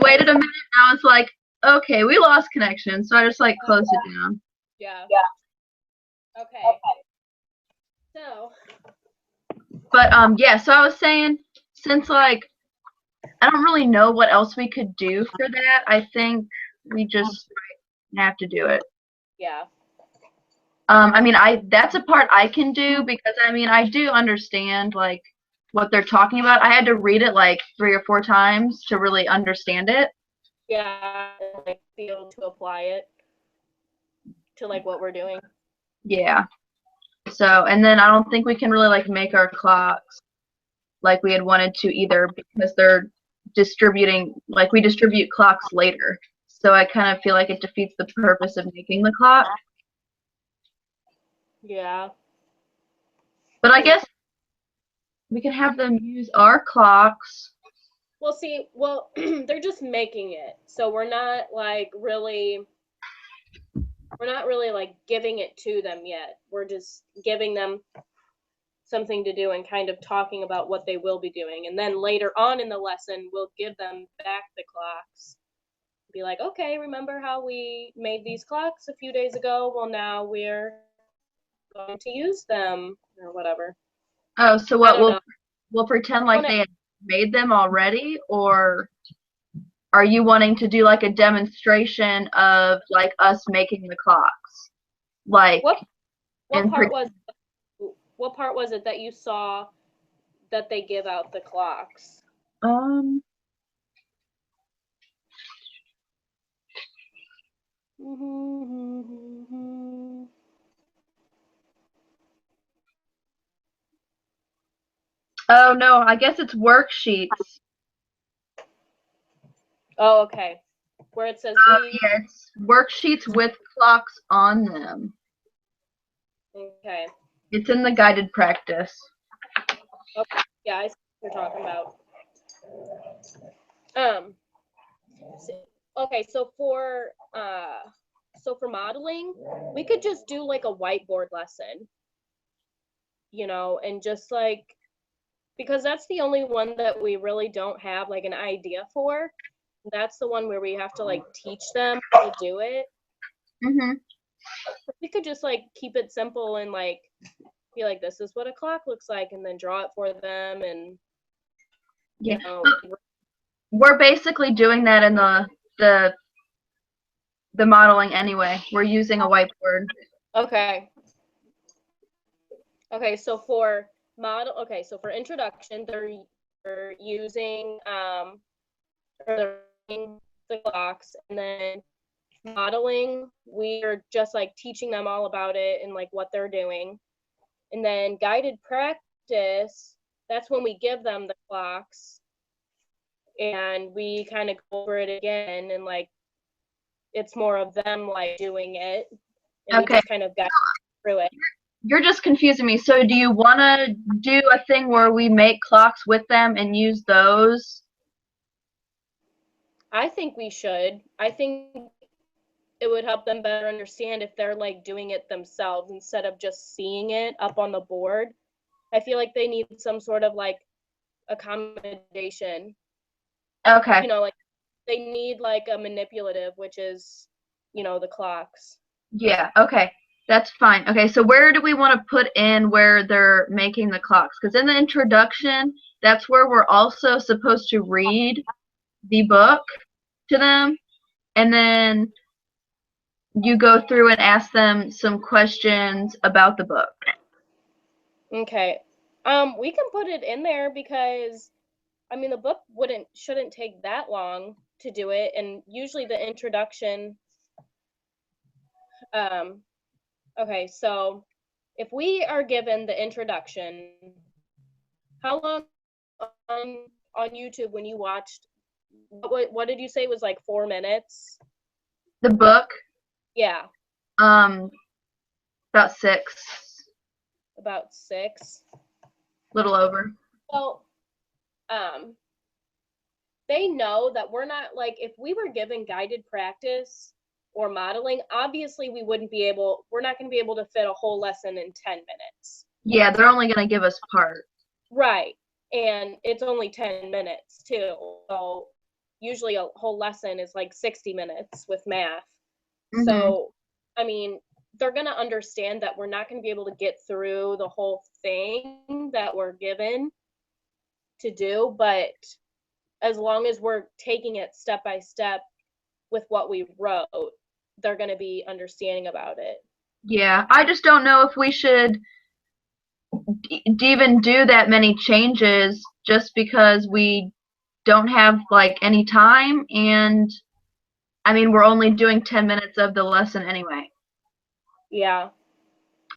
waited a minute, and I was like, okay, we lost connection, so I just, like, closed it down. Yeah. Okay. So. But, yeah, so I was saying, since, like, I don't really know what else we could do for that, I think we just have to do it. Yeah. I mean, that's a part I can do because, I mean, I do understand, like, what they're talking about. I had to read it, like, 3 or 4 times to really understand it. Yeah, like, be able to apply it to, like, what we're doing. Yeah. So, and then I don't think we can really, like, make our clocks like we had wanted to either because they're distributing, like, we distribute clocks later. So I kind of feel like it defeats the purpose of making the clock. Yeah. But I guess we could have them use our clocks. Well, see, they're just making it. So we're not really like giving it to them yet. We're just giving them something to do and kind of talking about what they will be doing. And then later on in the lesson, we'll give them back the clocks. Be like, okay, remember how we made these clocks a few days ago? Well, now we're going to use them or whatever. Oh, so what, we'll pretend like they had made them already, or are you wanting to do like a demonstration of like us making the clocks? Like what part was it that you saw that they give out the clocks? Oh no, I guess it's worksheets. Oh, okay. Where it says yeah, it's worksheets with clocks on them. Okay. It's in the guided practice. Okay. Yeah, I see what you're talking about. Okay, so for modeling, we could just do like a whiteboard lesson, you know, and just like, because that's the only one that we really don't have like an idea for. That's the one where we have to like teach them how to do it. We could just like keep it simple and like be like, this is what a clock looks like, and then draw it for them. And yeah, you know, we're basically doing that in the modeling anyway. We're using a whiteboard. Okay. Okay, so for introduction, they're using the clocks, and then modeling, we're just like teaching them all about it and like what they're doing. And then guided practice, that's when we give them the clocks and we kind of go over it again, and like it's more of them like doing it, and we just kind of guide through it. You're just confusing me. So do you want to do a thing where we make clocks with them and use those? I think we should. I think it would help them better understand if they're like doing it themselves instead of just seeing it up on the board. I feel like they need some sort of like accommodation. Okay. You know, like they need like a manipulative, which is, you know, the clocks. Yeah, okay. That's fine. Okay, so where do we want to put in where they're making the clocks? Because in the introduction, that's where we're also supposed to read the book to them, and then you go through and ask them some questions about the book. Okay. We can put it in there because, I mean, the book shouldn't take that long to do it, and usually the introduction. Okay, so if we are given the introduction, how long on YouTube when you watched? What did you say was like 4 minutes? The book? Yeah. About 6. About 6. A little over. Well, they know that we're not like, if we were given guided practice or modeling, obviously we're not going to be able to fit a whole lesson in 10 minutes. Yeah, they're only going to give us part. Right. And it's only 10 minutes too. So usually a whole lesson is like 60 minutes with math. Mm-hmm. So, I mean, they're going to understand that we're not going to be able to get through the whole thing that we're given to do, but as long as we're taking it step by step with what we wrote, they're going to be understanding about it. Yeah, I just don't know if we should even do that many changes just because we don't have like any time, and I mean we're only doing 10 minutes of the lesson anyway. Yeah.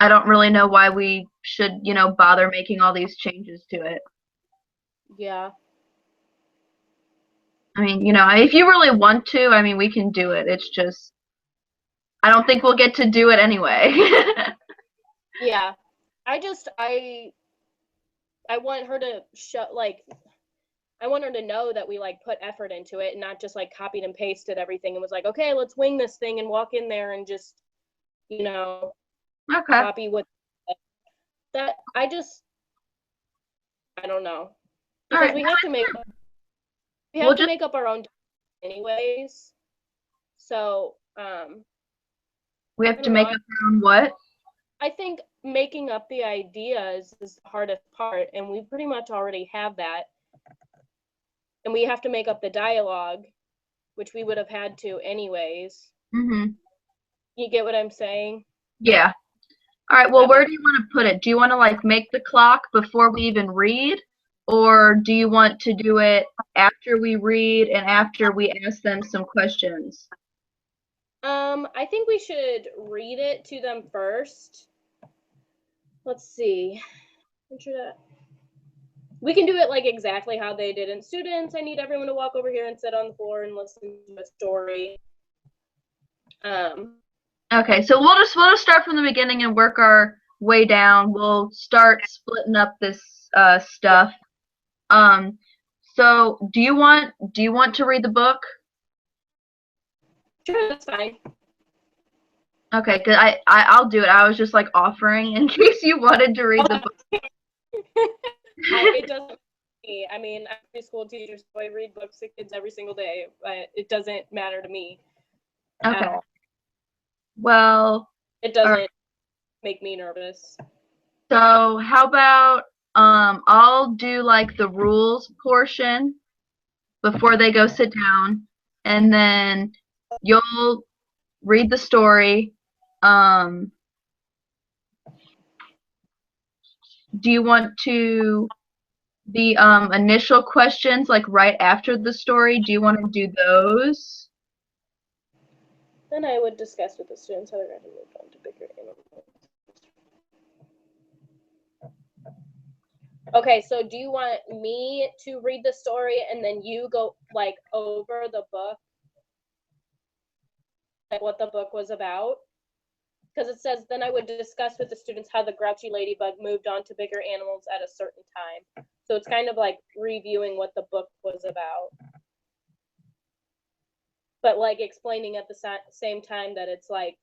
I don't really know why we should, bother making all these changes to it. Yeah. I mean, if you really want to, I mean, we can do it. It's just, I don't think we'll get to do it anyway. Yeah. I want her to show, like, I want her to know that we like put effort into it and not just like copied and pasted everything and was like, okay, let's wing this thing and walk in there and just, Okay. copy what that. I don't know, because All right. we have to make up our own anyways. So we have to make up our own what? I think making up the ideas is the hardest part, and we pretty much already have that. And we have to make up the dialogue, which we would have had to anyways. Mm-hmm. You get what I'm saying? Yeah. All right, well, where do you want to put it? Do you want to like make the clock before we even read, or do you want to do it after we read and after we ask them some questions? I think we should read it to them first. Let's see. We can do it like exactly how they did in Students. I need everyone to walk over here and sit on the floor and listen to a story. Okay, so we'll just start from the beginning and work our way down. We'll start splitting up this stuff. So do you want to read the book? Sure, that's fine. Okay, cause I'll do it. I was just like offering in case you wanted to read the book. It doesn't. I mean, I'm a preschool teacher, so I read books to kids every single day, but it doesn't matter to me at all. Well, it doesn't make me nervous. So how about I'll do like the rules portion before they go sit down, and then you'll read the story. Do you want to the initial questions like right after the story? Do you want to do those? Then I would discuss with the students how they're going to move on to bigger animals. Okay, so do you want me to read the story and then you go like over the book, like what the book was about? Because it says, then I would discuss with the students how the grouchy ladybug moved on to bigger animals at a certain time. So it's kind of like reviewing what the book was about, but like explaining at the same time that it's like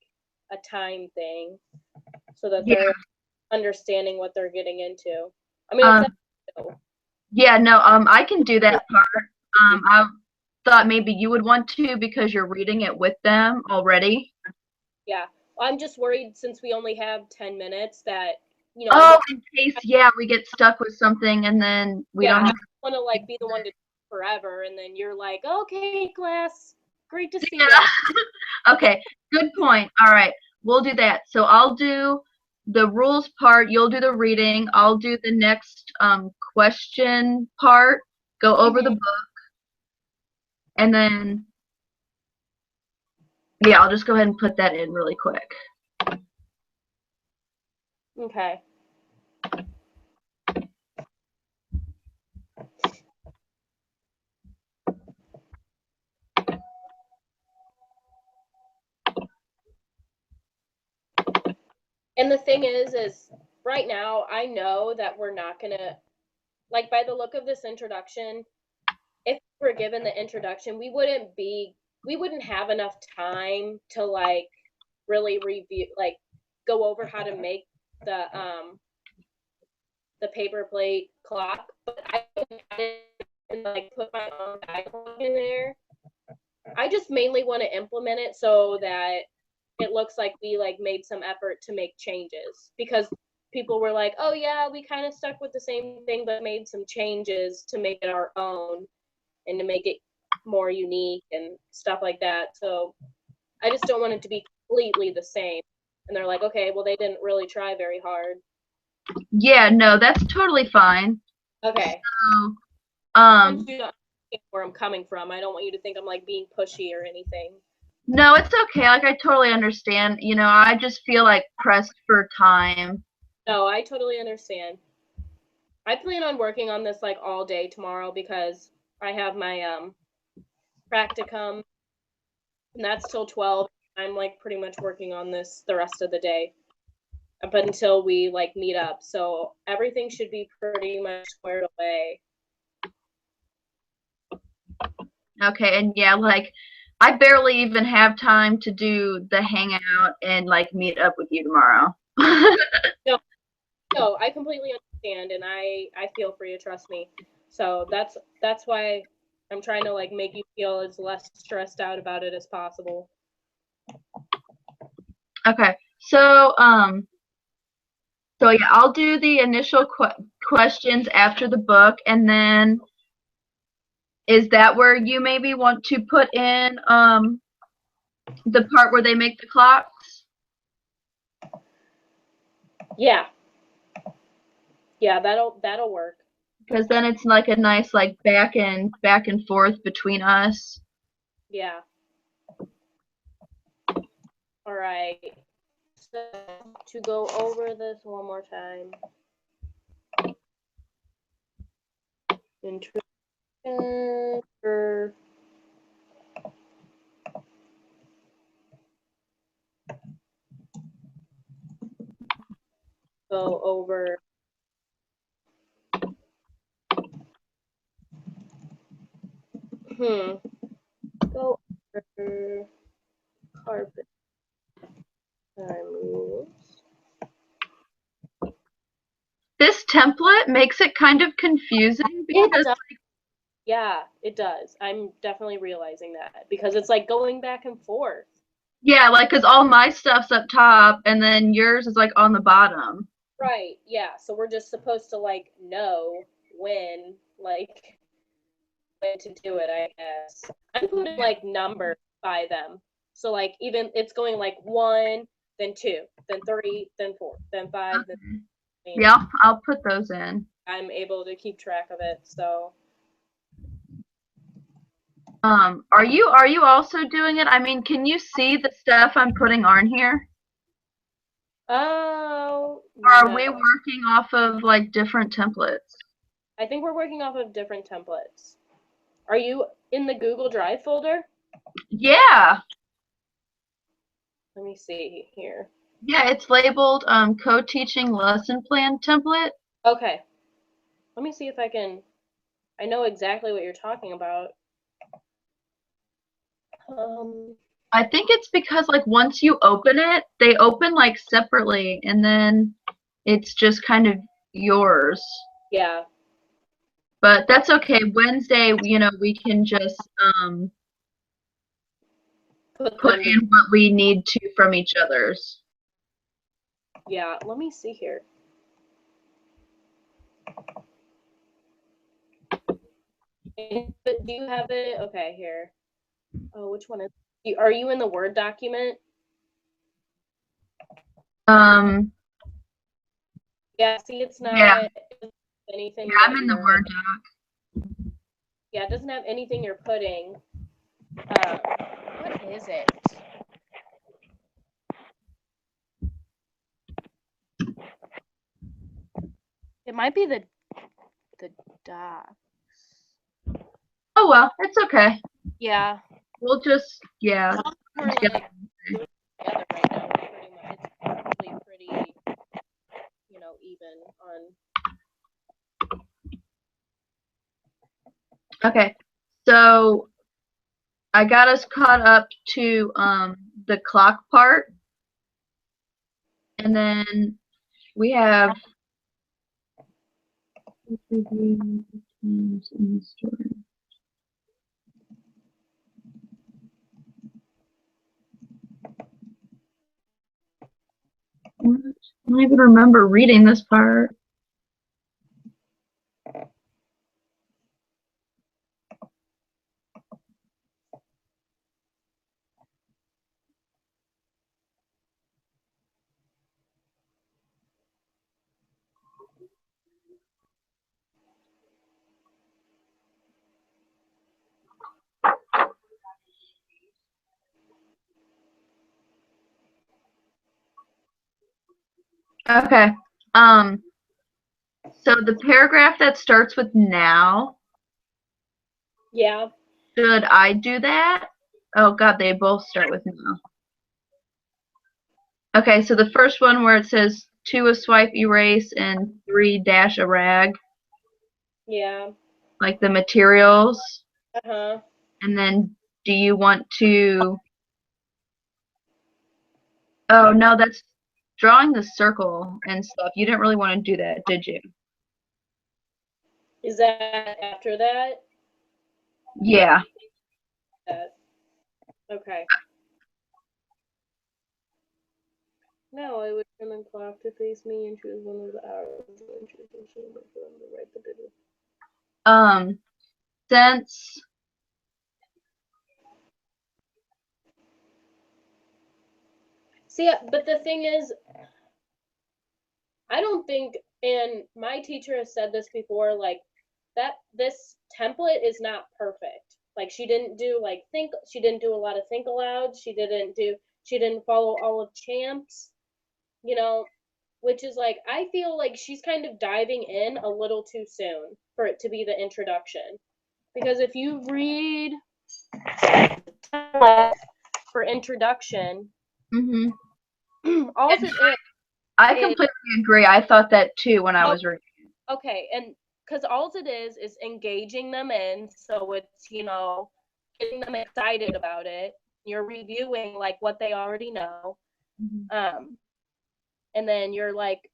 a time thing, so that they're understanding what they're getting into. I mean, yeah, no, I can do that part. I thought maybe you would want to because you're reading it with them already. Yeah, I'm just worried since we only have 10 minutes that, Oh, in case, we get stuck with something and then we don't have. I want to like be the one to forever, and then you're like, okay, class, great to see you. Okay, good point. All right, we'll do that. So I'll do the rules part, you'll do the reading, I'll do the next question part, go over the book, and then I'll just go ahead and put that in really quick. Okay. And the thing is right now, I know that we're not going to, like, by the look of this introduction, if we're given the introduction, we wouldn't have enough time to, like, really review, like, go over how to make the paper plate clock. But I and like put my own dialogue in there. I just mainly want to implement it so that it looks like we like made some effort to make changes, because people were like, oh yeah, we kind of stuck with the same thing but made some changes to make it our own and to make it more unique and stuff like that. So I just don't want it to be completely the same. And they're like, okay, well, they didn't really try very hard. Yeah, no, that's totally fine. Okay. So, Once you know where I'm coming from, I don't want you to think I'm like being pushy or anything. no, it's okay. Like, I totally understand. You know, I just feel like pressed for time. No, I totally understand. I plan on working on this like all day tomorrow because I have my practicum, and that's till 12. I'm like pretty much working on this the rest of the day up until we like meet up. So everything should be pretty much squared away. Okay, and yeah, like, I barely even have time to do the hangout and like meet up with you tomorrow. No, I completely understand, and I feel for you, trust me. So that's why I'm trying to like make you feel as less stressed out about it as possible. Okay, so yeah, I'll do the initial questions after the book, and then is that where you maybe want to put in the part where they make the clocks? Yeah. Yeah, that'll work. Because then it's like a nice like back and forth between us. Yeah. All right. So to go over this one more time. Introduction for go over go over carpet time rules. This template makes it kind of confusing because Yeah, it does. I'm definitely realizing that because it's like going back and forth. yeah, like because all my stuff's up top and then yours is like on the bottom. Right. Yeah. So we're just supposed to like know when to do it, I guess. I'm putting like numbers by them. So like even it's going like 1, then 2, then 3, then 4, then 5, then yeah, I'll put those in. I'm able to keep track of it. So are you also doing it? I mean, can you see the stuff I'm putting on here? oh Or are no. we working off of like different templates? I think we're working off of different templates. Are you in the Google Drive folder? Yeah. Let me see here. Yeah, it's labeled co-teaching lesson plan template. Okay. Let me see if I know exactly what you're talking about. I think it's because like once you open it, they open like separately and then it's just kind of yours. Yeah. But that's okay. Wednesday, you know, we can just put in what we need to from each other's. Yeah, let me see here. Do you have it? Okay, here. Oh, which one is? Are you in the Word document? Yeah. See, it's not anything. Yeah, I'm in the Word doc. Yeah, it doesn't have anything you're putting. What is it? It might be the docs. Oh well, it's okay. Yeah. We'll just We're like together right now. Pretty much, it's probably pretty, even on. Okay. So I got us caught up to the clock part. And then we have In the story. What? I don't even remember reading this part. Okay. So the paragraph that starts with now, Yeah. should I do that? Oh god, they both start with now. Okay, so the first one where it says 2 a swipe erase and 3 dash a rag, Yeah. like the materials. Uh-huh. And then do you want to, oh no, that's drawing the circle and stuff. You didn't really want to do that, did you? Is that after that? Yeah. Okay. Now I would turn the clock to face me and choose one of the hours and choose the number for them to write the digit. Since See, but the thing is, I don't think, and my teacher has said this before, like that this template is not perfect. Like she didn't do she didn't do a lot of think alouds. She didn't follow all of champs, you know, which is like I feel like she's kind of diving in a little too soon for it to be the introduction. Because if you read for introduction, mhm. all it is I completely agree. I thought that too when I was reading. okay, and because all it is engaging them in, so it's getting them excited about it. You're reviewing like what they already know, Mhm. and then you're like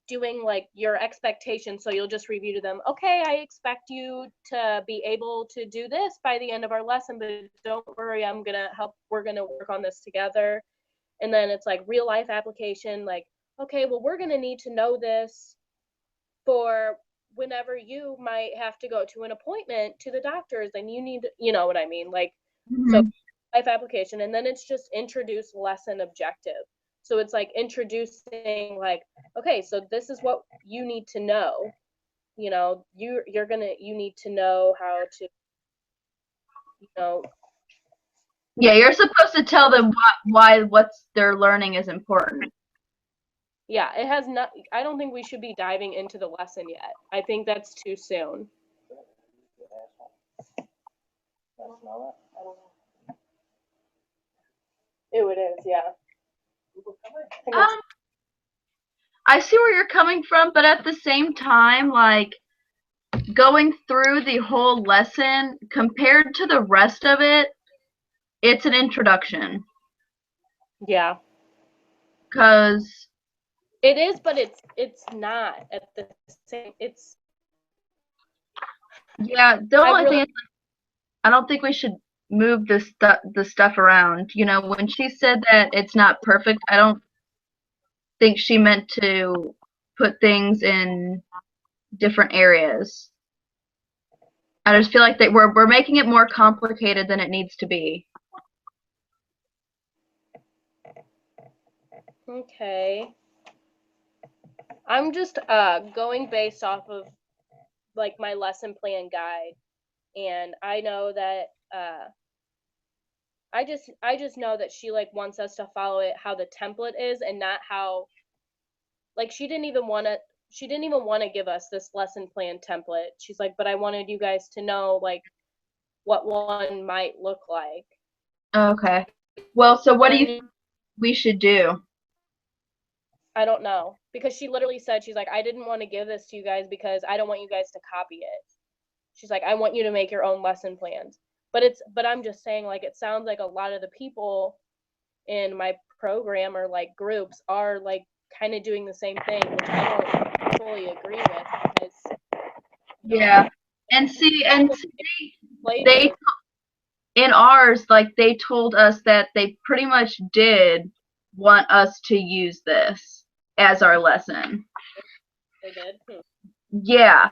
doing like your expectations. So you'll just review to them. Okay, I expect you to be able to do this by the end of our lesson, but don't worry, I'm gonna help. We're gonna work on this together. And then it's like real life application. Like, okay, well, we're gonna need to know this for whenever you might have to go to an appointment to the doctors and you need, you know what I mean? Like, so Mhm. life application. And then it's just introduce lesson objective. So it's like introducing like, okay, so this is what you need to know. You need to know how to, you know, Yeah, you're supposed to tell them why what's they're learning is important. yeah, it has not, I don't think we should be diving into the lesson yet. I think that's too soon. Ew, it is, yeah. Um, I see where you're coming from, but at the same time, like going through the whole lesson compared to the rest of it, it's an introduction. Yeah. Cause It is, but it's not at the same. It's yeah, the I only really thing is I don't think we should move the stuff around. You know, when she said that it's not perfect, I don't think she meant to put things in different areas. I just feel like that we're making it more complicated than it needs to be. okay. I'm just going based off of like my lesson plan guide, and I know that I just know that she like wants us to follow it how the template is and not how like she didn't even want to give us this lesson plan template. She's like, but I wanted you guys to know like what one might look like. Okay. Well, so what do you And think we should do? I don't know because she literally said she's like I didn't want to give this to you guys because I don't want you guys to copy it. She's like I want you to make your own lesson plans. But I'm just saying like it sounds like a lot of the people in my program or like groups are like kind of doing the same thing, which I don't fully agree with because Yeah. And later. they in ours, like they told us that they pretty much did want us to use this as our lesson. They did. Yeah.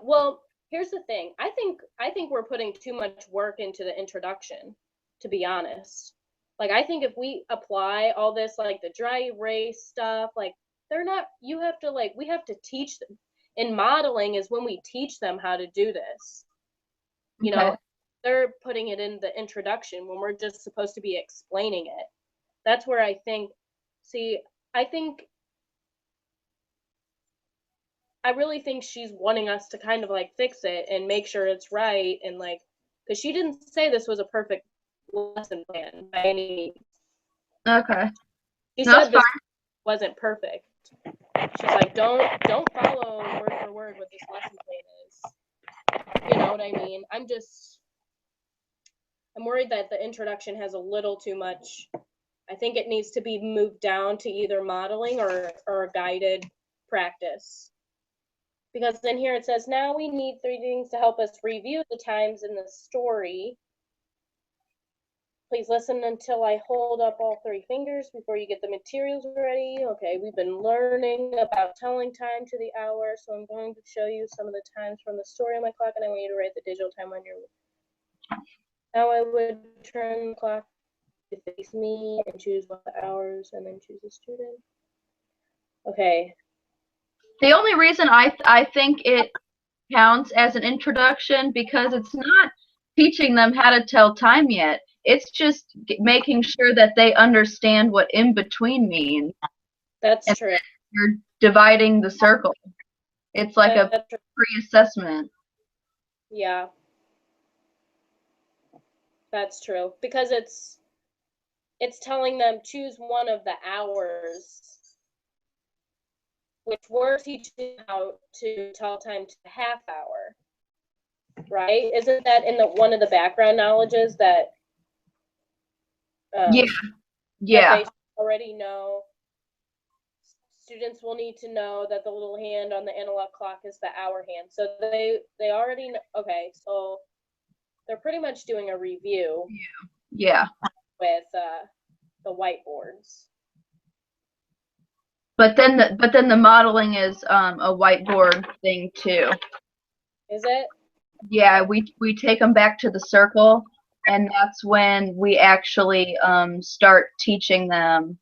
Well, here's the thing. I think we're putting too much work into the introduction, to be honest. Like, I think if we apply all this, like the dry erase stuff, like they're not. You have to like we have to teach them. In modeling is when we teach them how to do this. You know, they're putting it in the introduction when we're just supposed to be explaining it. That's where I think. See, I really think she's wanting us to kind of like fix it and make sure it's right, and like, because she didn't say this was a perfect lesson plan by any means. Okay. She said this wasn't perfect. She's like, don't follow word for word what this lesson plan is. You know what I mean? I'm worried that the introduction has a little too much. I think it needs to be moved down to either modeling or a guided practice. Because then here it says, now we need 3 things to help us review the times in the story. Please listen until I hold up all 3 fingers before you get the materials ready. Okay, we've been learning about telling time to the hour, so I'm going to show you some of the times from the story on my clock, and I want you to write the digital time on your. Now I would turn the clock to face me and choose what the hours, and then choose a student. Okay. The only reason I think it counts as an introduction because it's not teaching them how to tell time yet. It's just making sure that they understand what in between means. That's true. You're dividing the circle. It's like a pre-assessment. Yeah. That's true. Because it's telling them choose one of the hours, which we're teaching how to tell time to half hour. Right? Isn't that in the one of the background knowledges that yeah. That they already know? Students will need to know that the little hand on the analog clock is the hour hand. So they already know. Okay, so they're pretty much doing a review. Yeah. With the whiteboards. But then the modeling is a whiteboard thing too. Is it? Yeah, we take them back to the circle, and that's when we actually start teaching them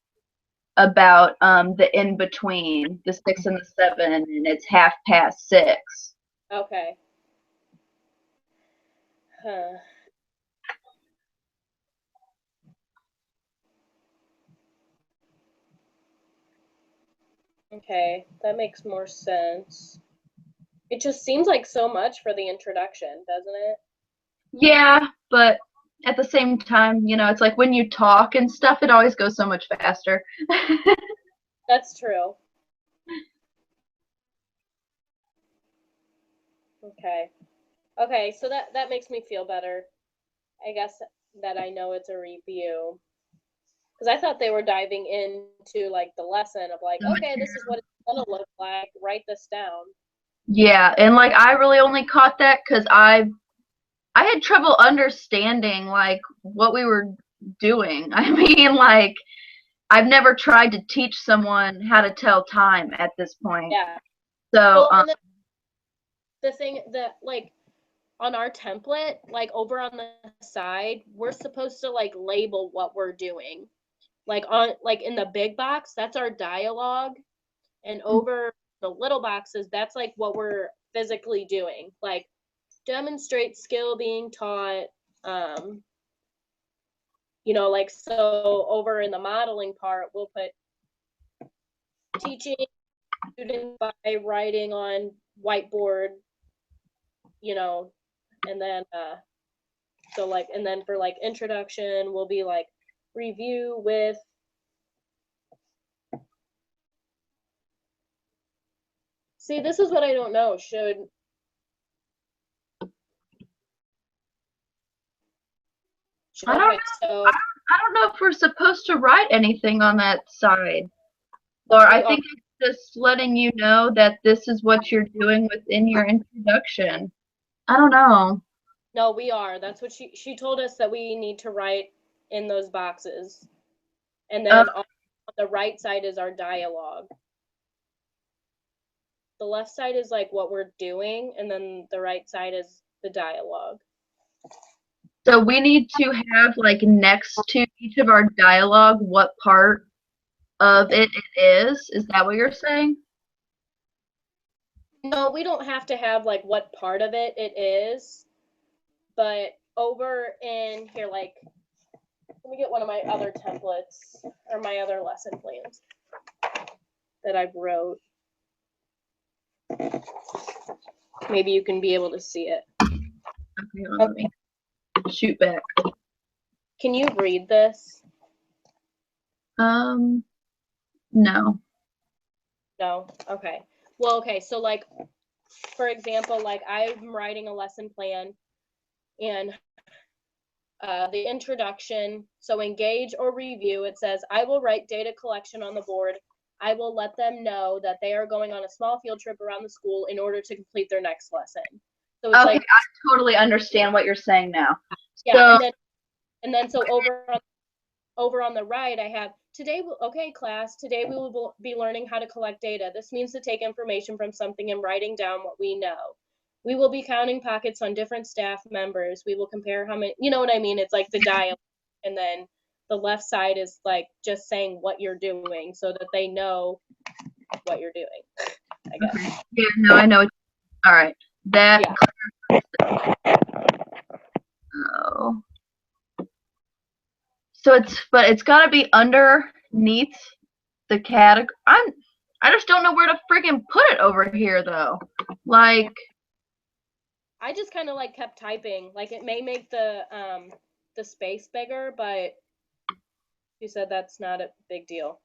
about the in between, the 6 and the 7, and it's 6:30. Okay. Huh. Okay, that makes more sense. It just seems like so much for the introduction, doesn't it? Yeah, but at the same time, you know, it's like when you talk and stuff, it always goes so much faster. That's true. Okay. Okay, so that makes me feel better. I guess that I know it's a review. Because I thought they were diving into like the lesson of like, okay, this is what it's gonna look like. Write this down. Yeah, and like I really only caught that because I had trouble understanding like what we were doing. I mean, like I've never tried to teach someone how to tell time at this point. Yeah. So well, and the thing that like on our template, like over on the side, we're supposed to like label what we're doing. Like on like in the big box, that's our dialogue, and over the little boxes, that's like what we're physically doing. Like demonstrate skill being taught. You know, like so over in the modeling part, we'll put teaching students by writing on whiteboard, you know, and then so like, and then for like introduction, we'll be like review with. See, this is what I don't know. I don't know if we're supposed to write anything on that side. Or I We are. think it's just letting you know that this is what you're doing within your introduction. I don't know. No, we are. That's what she told us, that we need to write in those boxes. And Uh, then on the right side is our dialogue. The left side is like what we're doing, and then the right side is the dialogue. so we need to have like next to each of our dialogue what part of it is. Is that what you're saying? No, we don't have to have like what part of it is, but over in here, like, let me get one of my other templates or my other lesson plans that I've wrote. Maybe you can be able to see it. Okay, let me shoot back. Can you read this? No. No? Okay. Well, okay, so like, for example, like I'm writing a lesson plan, and the introduction, so engage or review, it says, I will write data collection on the board. I will let them know that they are going on a small field trip around the school in order to complete their next lesson. So it's Okay, like, I totally understand what you're saying now. yeah, So, and then so over on the right, I have today. Okay, class. Today we will be learning how to collect data. This means to take information from something and writing down what we know. We will be counting pockets on different staff members. We will compare how many. You know what I mean? It's like the dialogue, and then the left side is like just saying what you're doing, so that they know what you're doing. I guess. yeah, no, I know. All right, that. Yeah. Oh. So but it's got to be underneath the category. I just don't know where to freaking put it over here though. Like, I just kind of like kept typing. Like it may make the space bigger, but you said that's not a big deal.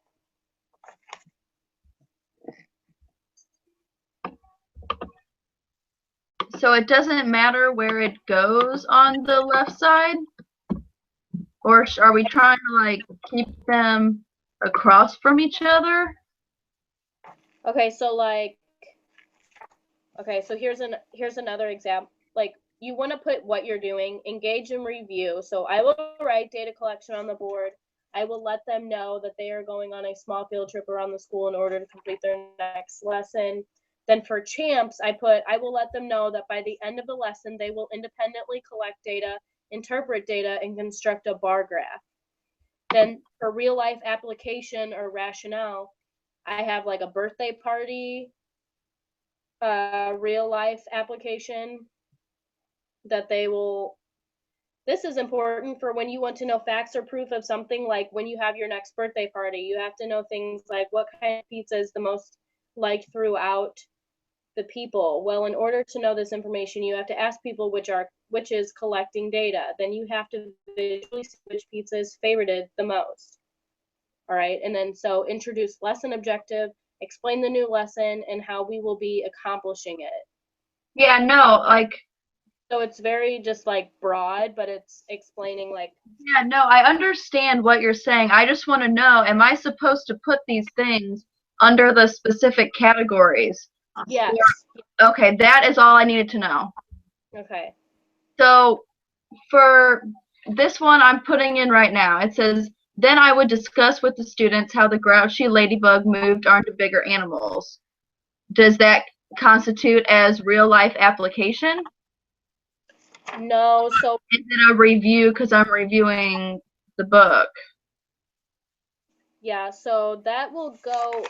so it doesn't matter where it goes on the left side, or are we trying to like keep them across from each other? Okay, so like, okay, so here's another example. Like you want to put what you're doing, engage and review. So I will write data collection on the board. I will let them know that they are going on a small field trip around the school in order to complete their next lesson. Then for champs, I will let them know that by the end of the lesson, they will independently collect data, interpret data, and construct a bar graph. Then for real life application or rationale, I have like a birthday party, real life application that they will. This is important for when you want to know facts or proof of something, like when you have your next birthday party. You have to know things like what kind of pizza is the most liked throughout the people. Well, in order to know this information, you have to ask people which is collecting data. Then you have to visually see which pizza is favorited the most. All right, and then so introduce lesson objective, explain the new lesson and how we will be accomplishing it. Yeah, no, like. So it's very just like broad, but it's explaining like. Yeah, no, I understand what you're saying. I just want to know, am I supposed to put these things under the specific categories? Yes. Or, okay, that is all I needed to know. Okay. So for this one I'm putting in right now, it says, then I would discuss with the students how the grouchy ladybug moved onto bigger animals. Does that constitute as real life application? No, so Is it a review because I'm reviewing the book? yeah, so that will go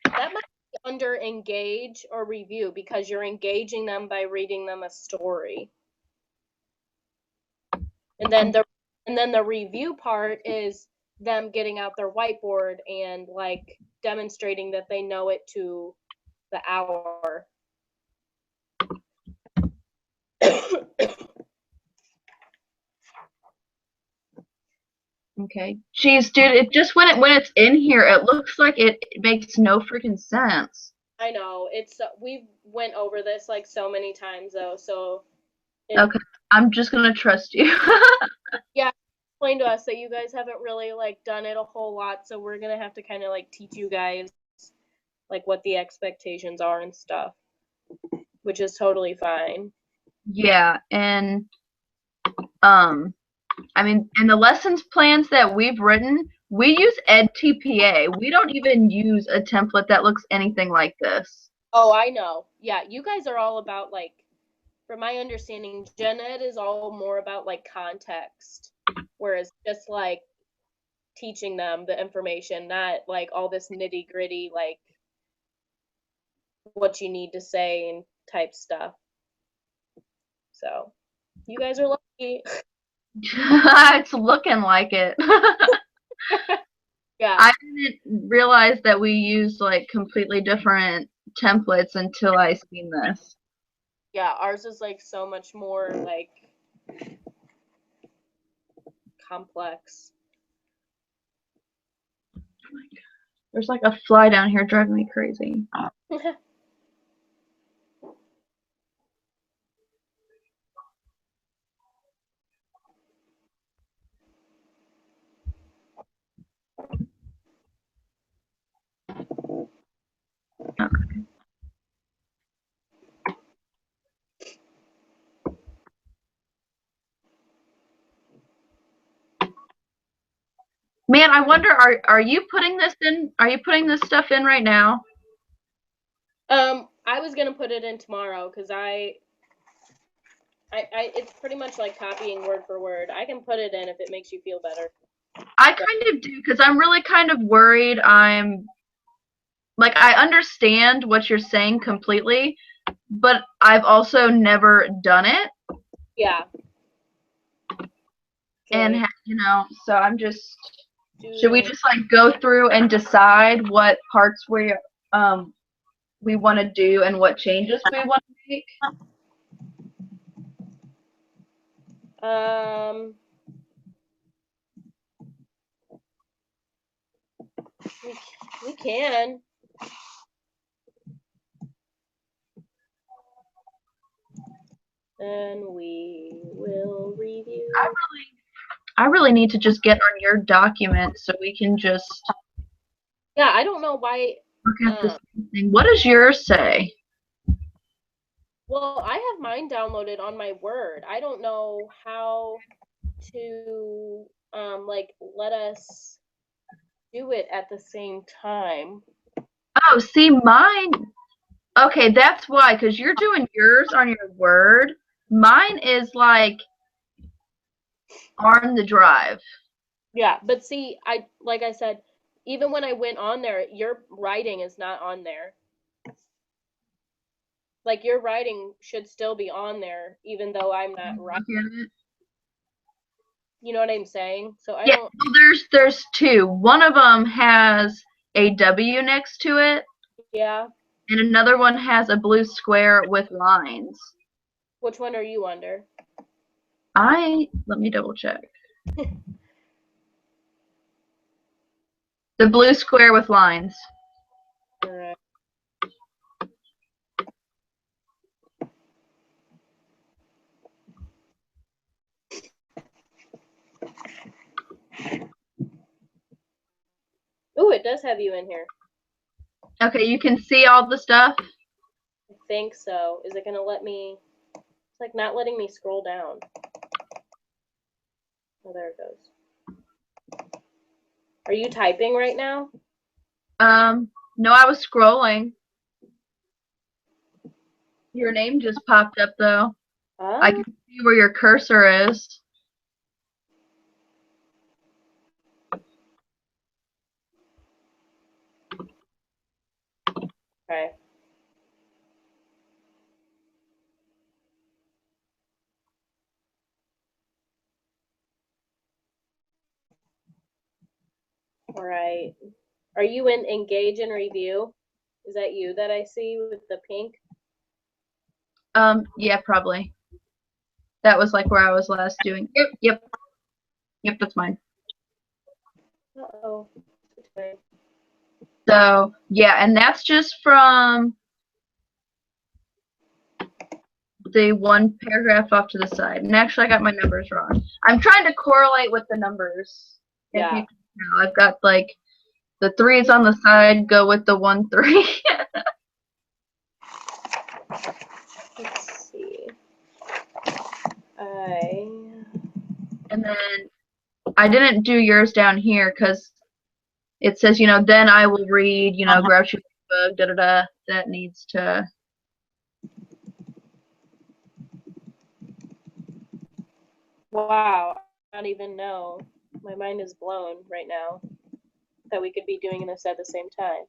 that might be under engage or review, because you're engaging them by reading them a story. And then the review part is them getting out their whiteboard and like demonstrating that they know it to the hour. Okay. Jeez, dude, it just when it's in here, it looks like it makes no freaking sense. I know, it's we've went over this like so many times though, so Okay, I'm just gonna trust you. yeah, explained to us that you guys haven't really like done it a whole lot, so we're gonna have to kind of like teach you guys like what the expectations are and stuff, which is totally fine. Yeah, and um, I mean, and the lessons plans that we've written, we use EdTPA. We don't even use a template that looks anything like this. Oh, I know. Yeah, you guys are all about like, from my understanding, Gen Ed is all more about like context, whereas just like teaching them the information, not like all this nitty gritty like what you need to say and type stuff. So you guys are lucky. It's looking like it. Yeah. I didn't realize that we used like completely different templates until I seen this. Yeah, ours is like so much more like complex. There's like a fly down here driving me crazy. Okay. Man, I wonder, are you putting this in? Are you putting this stuff in right now? I was gonna put it in tomorrow because it's pretty much like copying word for word. I can put it in if it makes you feel better. I kind of do because I'm really kind of worried. I'm like, I understand what you're saying completely, but I've also never done it, Yeah. and Okay. so I'm just. Should we just like go through and decide what parts we want to do and what changes we want to make? Um, we can. And we will review. I really need to just get on your document so we can just Yeah, I don't know why. look at the same thing. What does yours say? Well, I have mine downloaded on my Word. I don't know how to like let us do it at the same time. Oh, see mine. Okay, that's why, because you're doing yours on your Word. Mine is like on the drive. Yeah, but see, like I said, even when I went on there, your writing is not on there. Like your writing should still be on there, even though I'm not writing. You know what I'm saying? So I Yeah, don't. well, there's two. One of them has a W next to it, Yeah. and another one has a blue square with lines. Which one are you under? Let me double check. The blue square with lines. All right. Ooh, it does have you in here. Okay, you can see all the stuff. I think so. Is it gonna let me? It's like not letting me scroll down. Oh, there it goes. Are you typing right now? No, I was scrolling. Your name just popped up though. I can see where your cursor is. Okay. All right. Are you in engage and review? Is that you that I see with the pink? Yeah, probably. That was like where I was last doing. Yep, that's mine. Uh-oh. So, yeah, and that's just from the one paragraph off to the side. And actually, I got my numbers wrong. I'm trying to correlate with the numbers. If Yeah. you can tell, I've got like the 3's on the side go with the 1 3. Let's see. And then I didn't do yours down here because it says, then I will read, Grouse book, da da da. That needs to. Wow. I don't even know. My mind is blown right now that we could be doing this at the same time.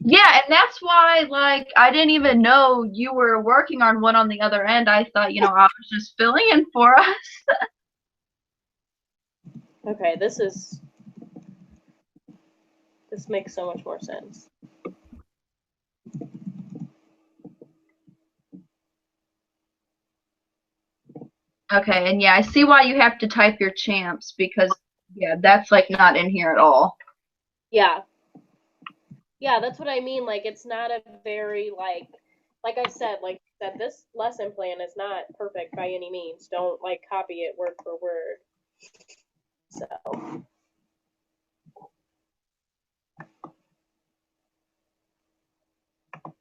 Yeah, and that's why, like, I didn't even know you were working on one on the other end. I thought, I was just filling in for us. Okay, this makes so much more sense. Okay, and yeah, I see why you have to type your champs because, yeah, that's, like, not in here at all. Yeah. Yeah, that's what I mean. Like, it's not a very, like I said, this lesson plan is not perfect by any means. Don't, like, copy it word for word. So.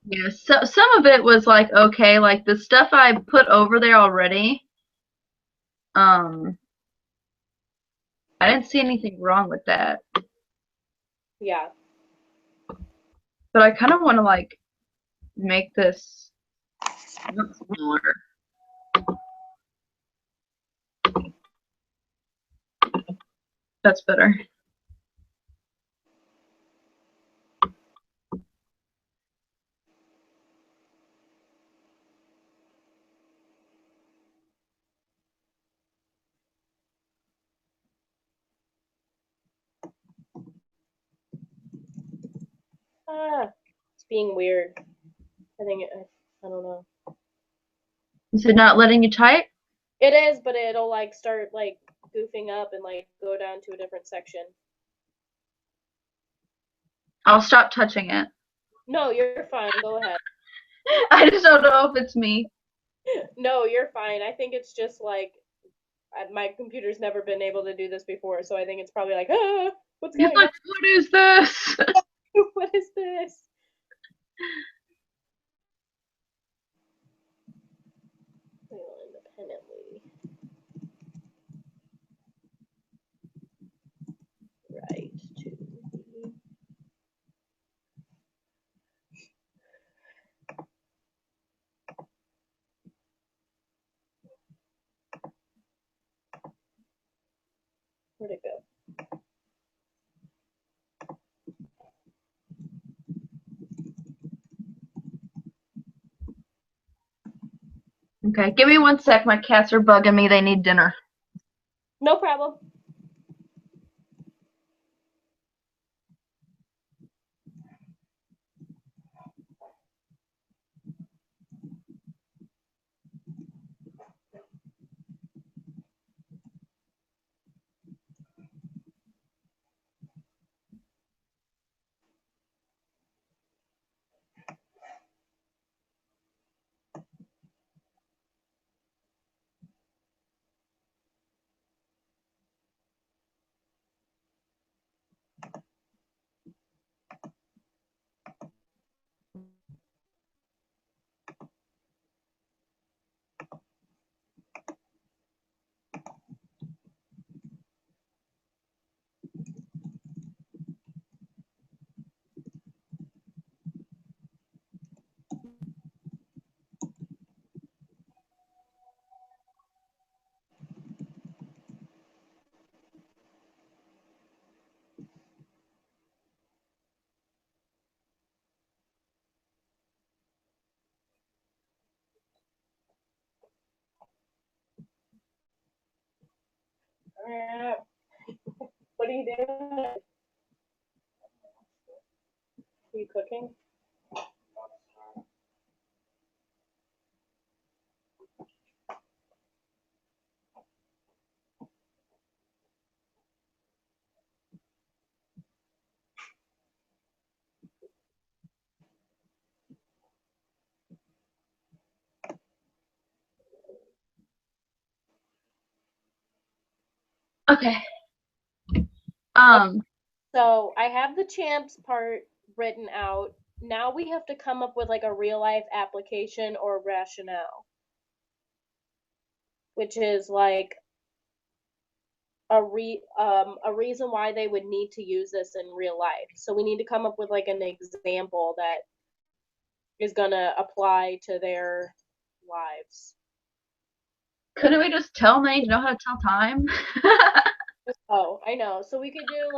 Yeah, so some of it was like, okay, like the stuff I put over there already, I didn't see anything wrong with that. Yeah. But I kind of want to, like, make this smaller. That's better. It's being weird. I don't know. Is it not letting you type? It is, but it'll, like, start, like, goofing up and, like, go down to a different section. I'll stop touching it. No, you're fine. Go ahead. I just don't know if it's me. No, you're fine. I think it's just, like, my computer's never been able to do this before, so I think it's probably like, what's He's going like, what is this? on? What is this? Independently. Right to the where'd it go? Okay, give me 1 sec. My cats are bugging me. They need dinner. No problem. What are you doing? Are you cooking? Okay. Okay, Um, so I have the champs part written out. Now we have to come up with like a real life application or rationale, which is like a reason why they would need to use this in real life. So we need to come up with like an example that is gonna apply to their lives. couldn't we just tell them they need to know how to tell time? Oh, I know. So we could do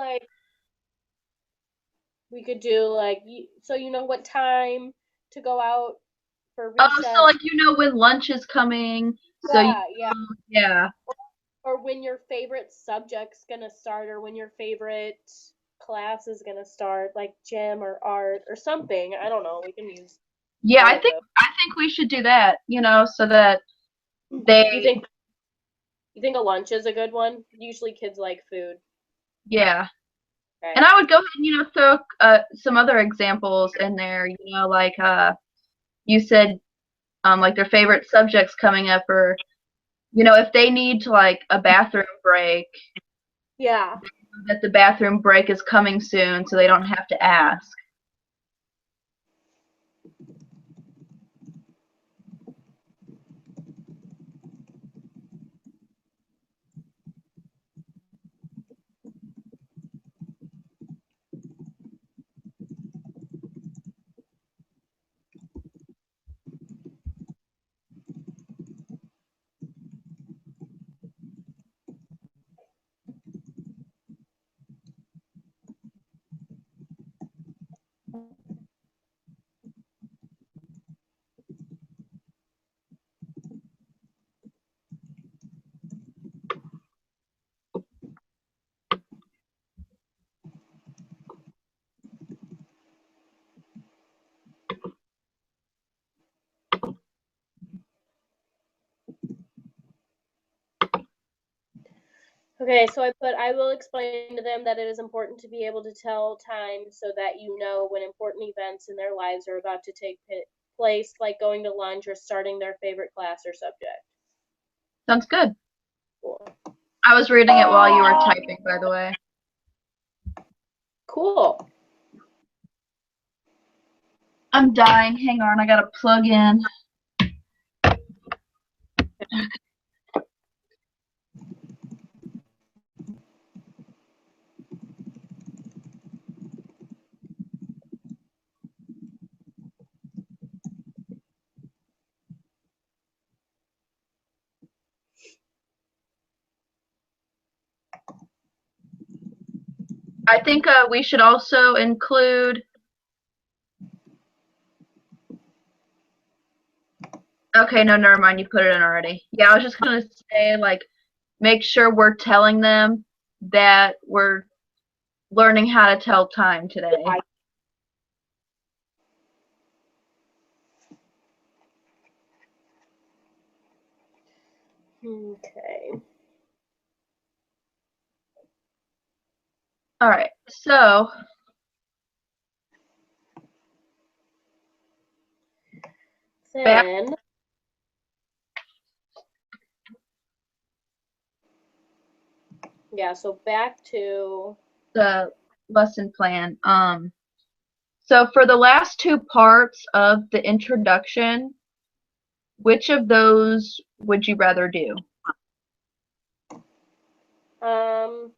like so you know what time to go out for Oh, so recess. like you know when lunch is coming, so you Yeah, yeah. yeah. Or when your favorite subject's gonna start, or when your favorite class is gonna start, like gym or art or something. I don't know. We can use Yeah, one I of think those. I think we should do that, so that You they think you think a lunch is a good one? Usually kids like food. yeah. And Okay. I would go ahead and throw some other examples in there, like you said like their favorite subjects coming up, or if they need to like a bathroom break, Yeah. that the bathroom break is coming soon so they don't have to ask. Okay, so I will explain to them that it is important to be able to tell time so that you know when important events in their lives are about to take place, like going to lunch or starting their favorite class or subject. Sounds good. Cool. I was reading it while you were typing, by the way. Cool. I'm dying. Hang on, I gotta plug in. I think we should also include. Okay, no, never mind. You put it in already. Yeah, I was just gonna say, like, make sure we're telling them that we're learning how to tell time today. Okay. All right, so back Then, yeah, so back to, to the lesson plan. So for the last two parts of the introduction, which of those would you rather do? um,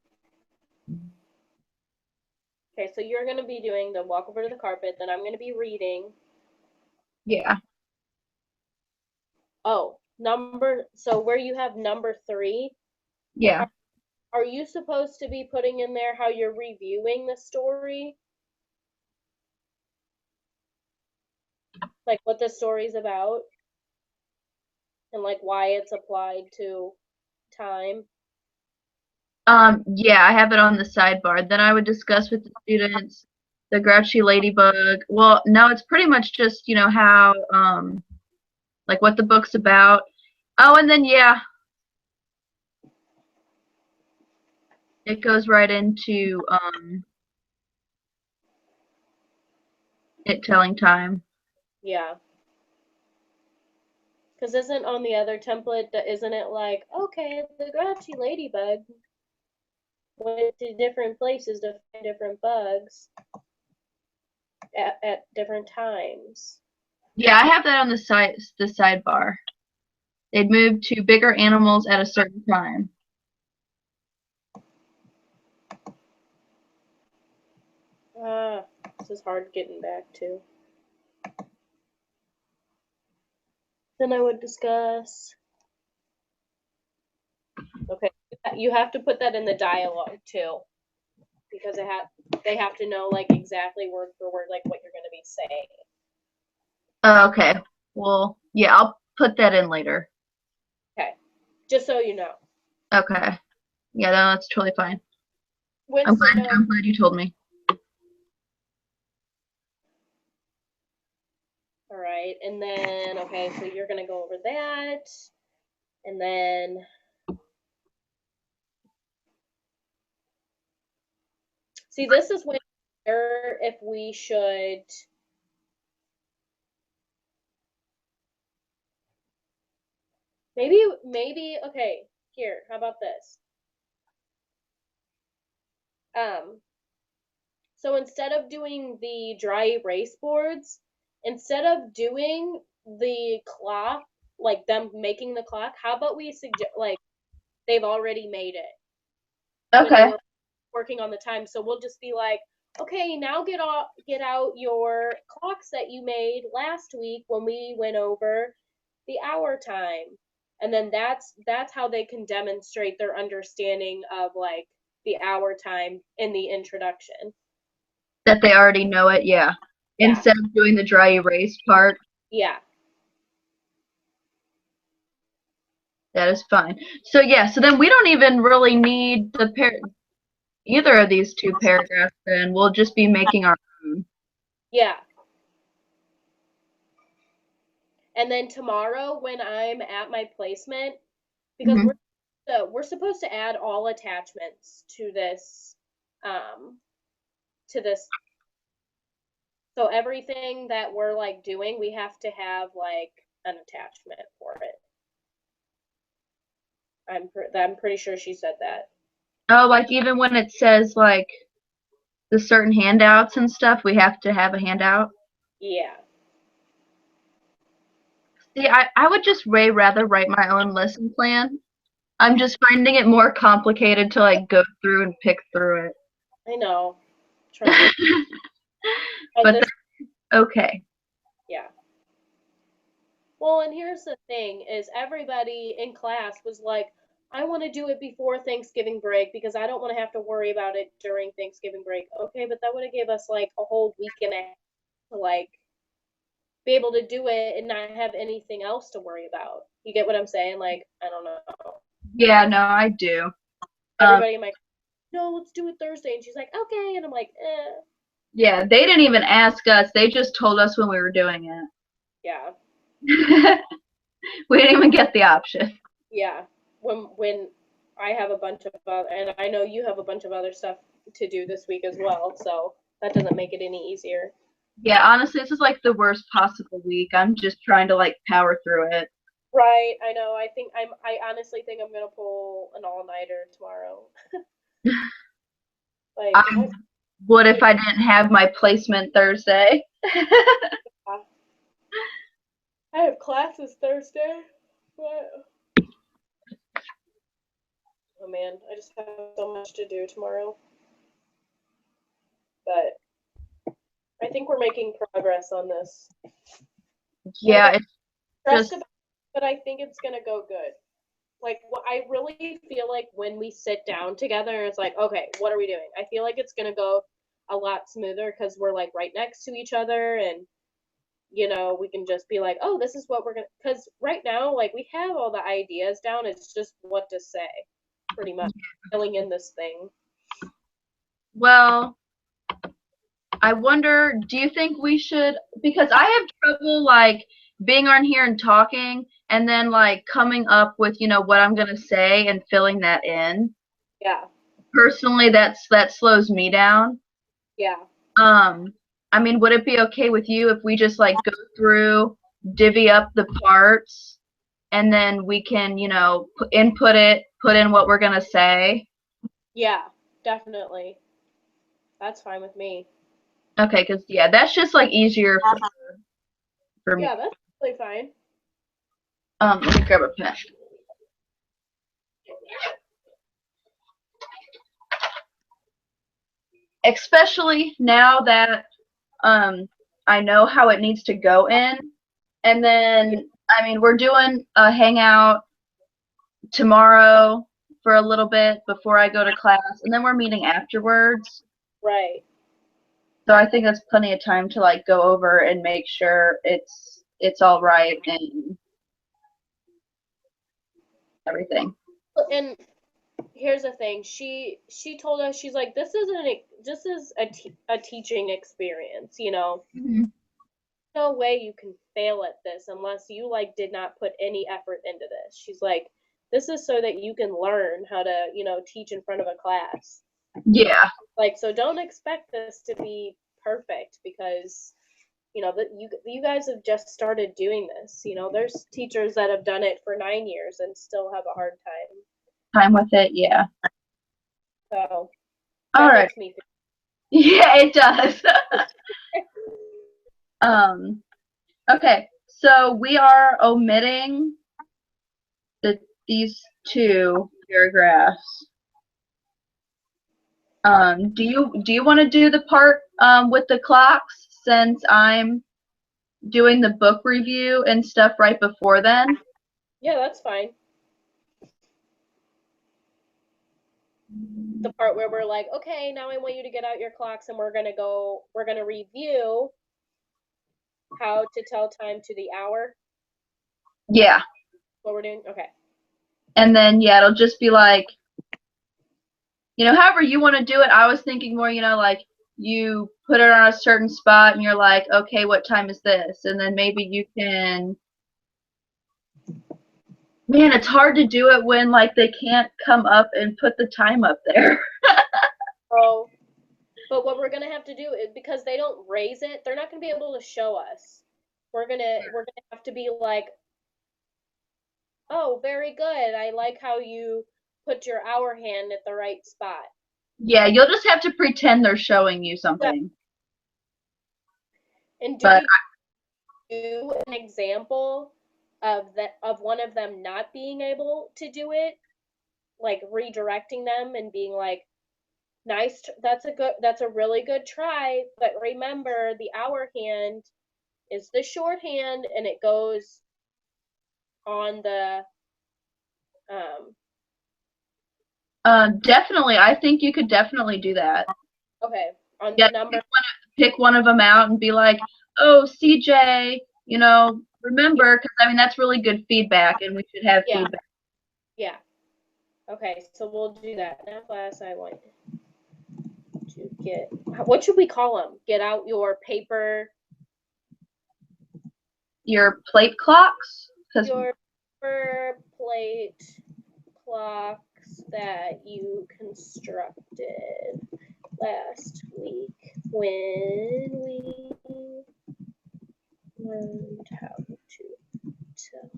okay, so you're going to be doing the walk over to the carpet, then I'm going to be reading. Yeah, Oh, so where you have number 3, yeah. are you supposed to be putting in there how you're reviewing the story? Like what the story's about? And like why it's applied to time? Yeah, I have it on the sidebar. Then I would discuss with the students the grouchy ladybug. Well, no, it's pretty much just, how, like what the book's about. Oh, and then, yeah, it goes right into, it telling time. Yeah. Because isn't on the other template, isn't it like, okay, the grouchy ladybug? went to different places to find different bugs at different times. Yeah, I have that on the sidebar. They'd move to bigger animals at a certain time. This is hard getting back to. Then I would discuss. Okay, you have to put that in the dialogue too, because they have to know like exactly word for word like what you're going to be saying. Okay. Well, yeah, I'll put that in later. Okay, just so you know. Okay. Yeah, no, that's totally fine. Winston, I'm glad you told me. All right, and then okay, so you're going to go over that, and then see, this is when if we should. Maybe, okay, here, how about this? So instead of doing the dry erase boards, instead of doing the clock, like them making the clock, how about we suggest, like, they've already made it when they Okay. were working on the time. So we'll just be like, okay, now get out your clocks that you made last week when we went over the hour time. And then that's how they can demonstrate their understanding of like the hour time in the introduction. That they already know it, yeah. Instead of doing the dry erase part. Yeah. That is fine. So yeah, so then we don't even really need either of these two paragraphs then. We'll just be making our own. Yeah. And then tomorrow when I'm at my placement, because we're supposed to add all attachments to this to this. So everything that we're like doing, we have to have like an attachment for it. I'm pretty sure she said that. Oh, like even when it says like the certain handouts and stuff, we have to have a handout? Yeah. See, I would just way rather write my own lesson plan. I'm just finding it more complicated to like go through and pick through it. I know. But that's okay. Yeah. Well, and here's the thing is everybody in class was like, I want to do it before Thanksgiving break because I don't want to have to worry about it during Thanksgiving break. Okay, but that would have gave us like a whole week and a half to like be able to do it and not have anything else to worry about. You get what I'm saying? Like, I don't know. Yeah, no, I do. Everybody in my no, let's do it Thursday, and she's like, okay, and I'm like, eh. Yeah, they didn't even ask us. They just told us when we were doing it. Yeah. We didn't even get the option. Yeah. When I have a bunch of and I know you have a bunch of other stuff to do this week as well, so that doesn't make it any easier. Yeah, honestly, this is like the worst possible week. I'm just trying to like power through it. Right, I know. I honestly think I'm gonna pull an all-nighter tomorrow. Like I would if I didn't have my placement Thursday. I have classes Thursday, but oh man, I just have so much to do tomorrow. But I think we're making progress on this. Yeah, it's just. But I think it's gonna go good. Like, I really feel like when we sit down together, it's like, okay, what are we doing? I feel like it's gonna go a lot smoother because we're like right next to each other, and you know, we can just be like, oh, this is what we're gonna. Because right now, like, we have all the ideas down. It's just what to say, pretty much, filling in this thing. Well, I wonder, do you think we should, because I have trouble like being on here and talking and then like coming up with, you know, what I'm going to say and filling that in. Yeah. Personally, that slows me down. Yeah. I mean, would it be okay with you if we just like go through, divvy up the parts, and then we can, you know, put in what we're going to say? Yeah. definitely. That's fine with me. Okay, because yeah, that's just like easier for me. Yeah, that's totally fine. Let me grab a pen. Especially now that I know how it needs to go in, and then I mean we're doing a hangout tomorrow for a little bit before I go to class, and then we're meeting afterwards. Right. So I think that's plenty of time to like go over and make sure it's all right and everything. And here's the thing. She told us, she's like, this is a teaching experience, you know. Mm-hmm. No way you can fail at this unless you like did not put any effort into this. She's like, this is so that you can learn how to, you know, teach in front of a class. Yeah. Like, so don't expect this to be perfect because, you know, that you guys have just started doing this. You know, there's teachers that have done it for 9 years and still have a hard time. Time with it, yeah. So All that right. makes me feel. Yeah, it does. um okay, so we are omitting these two paragraphs. Do you want to do the part with the clocks since I'm doing the book review and stuff right before then? Yeah, that's fine. The part where we're like, okay, now I want you to get out your clocks and we're gonna review how to tell time to the hour. Yeah. What we're doing? Okay. And then yeah, it'll just be like, however you want to do it. I was thinking more, like you put it on a certain spot and you're like, okay, what time is this? And then maybe you can. Man, it's hard to do it when like they can't come up and put the time up there. Oh, but what we're gonna have to do is because they don't raise it, they're not gonna be able to show us. We're gonna have to be like, oh, very good. I like how you put your hour hand at the right spot. Yeah, you'll just have to pretend they're showing you something. And do But we do an example of one of them not being able to do it, like redirecting them and being like, nice, that's a really good try, but remember the hour hand is the shorthand and it goes on the um definitely, I think you could definitely do that. okay, on Yeah, the number. pick one of them out and be like, "Oh, CJ, remember?" Because I mean that's really good feedback, and we should have Yeah, feedback. yeah. Okay, so we'll do that. Now class, I want to get, what should we call them? Get out your paper, Your plate clocks, because your paper plate clocks that you constructed last week when we learned how to tell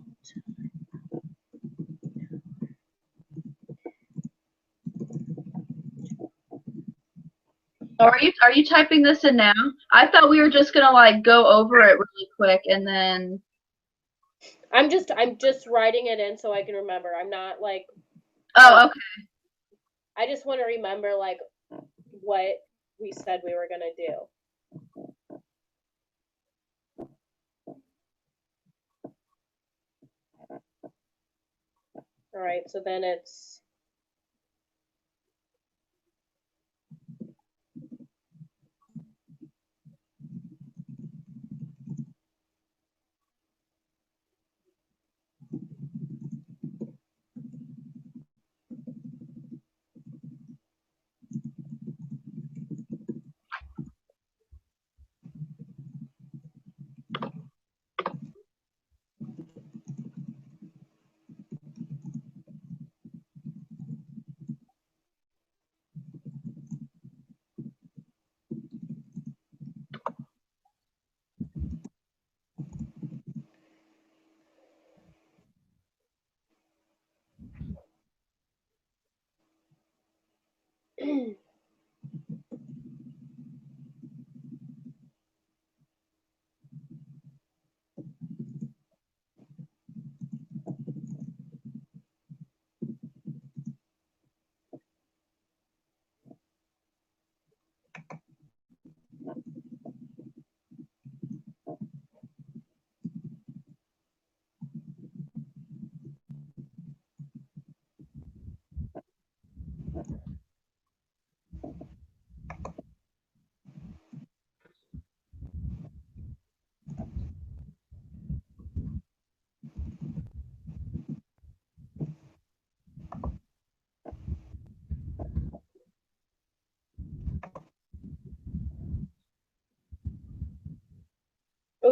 time. are you typing this in now? I thought we were just gonna like go over it really quick and then. I'm just writing it in so I can remember. I'm not like, Oh, okay. I just want to remember like what we said we were gonna do. All right, so then it's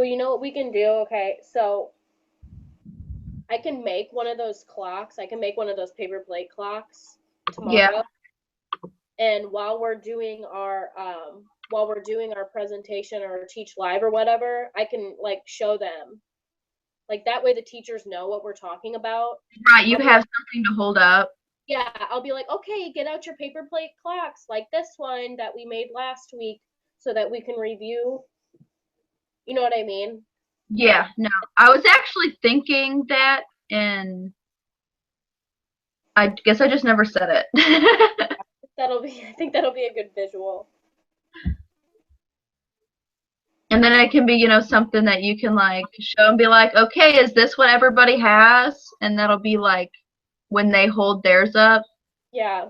you know what we can do? Okay, so I can make one of those clocks. I can make one of those paper plate clocks Yeah. tomorrow. And while we're doing our presentation or teach live or whatever, I can like show them. Like that way the teachers know what we're talking about. Right, you have something to hold up. Yeah, I'll be like, okay, get out your paper plate clocks like this one that we made last week so that we can review. You know what I mean? Yeah, no. I was actually thinking that, and I guess I just never said it. I think that'll be a good visual. And then it can be, something that you can like show and be like, okay, is this what everybody has? And that'll be like when they hold theirs up. Yeah.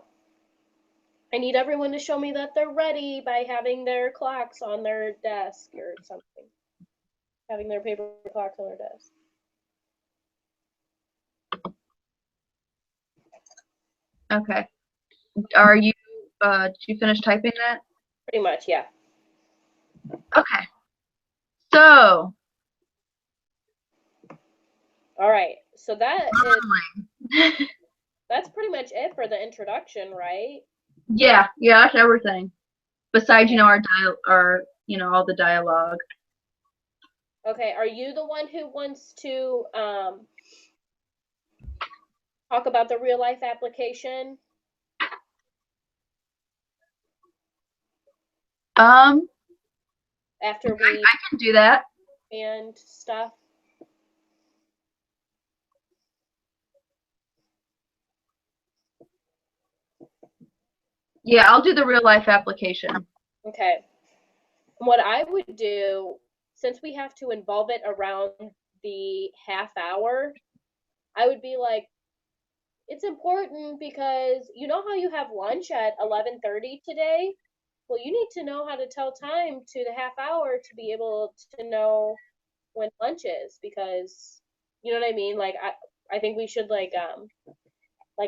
I need everyone to show me that they're ready by having their clocks on their desk or something. Having their paper clocks on their desk. Okay. Did you finish typing that? Pretty much, yeah. Okay. So. All right. So that's pretty much it for the introduction, right? Yeah, that's everything. Besides, all the dialogue. Okay, are you the one who wants to talk about the real life application? After I can do that. And stuff. Yeah, I'll do the real life application. Okay. What I would do, since we have to involve it around the half hour, I would be like, it's important because you know how you have lunch at 11:30 today? Well, you need to know how to tell time to the half hour to be able to know when lunch is, because you know what I mean? Like I think we should like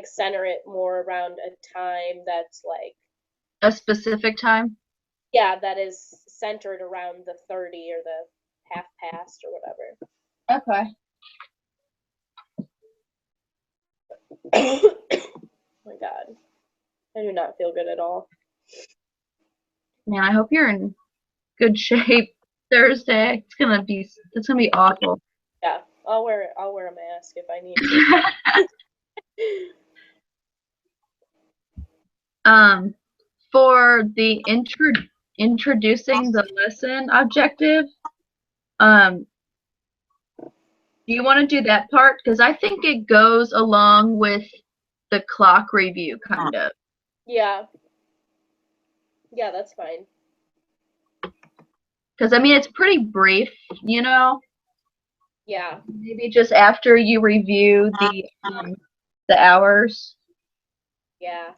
center it more around a time that's like a specific time. Yeah, that is centered around the 30 or the half past or whatever. Okay. Oh my god. I do not feel good at all. Man, I hope you're in good shape Thursday. It's gonna be awful. Yeah, I'll wear a mask if I need to. For the introducing the lesson objective, do you want to do that part? Because I think it goes along with the clock review, kind of. Yeah. Yeah, that's fine. Because, I mean, it's pretty brief, Yeah. Maybe just after you review the hours. Yeah.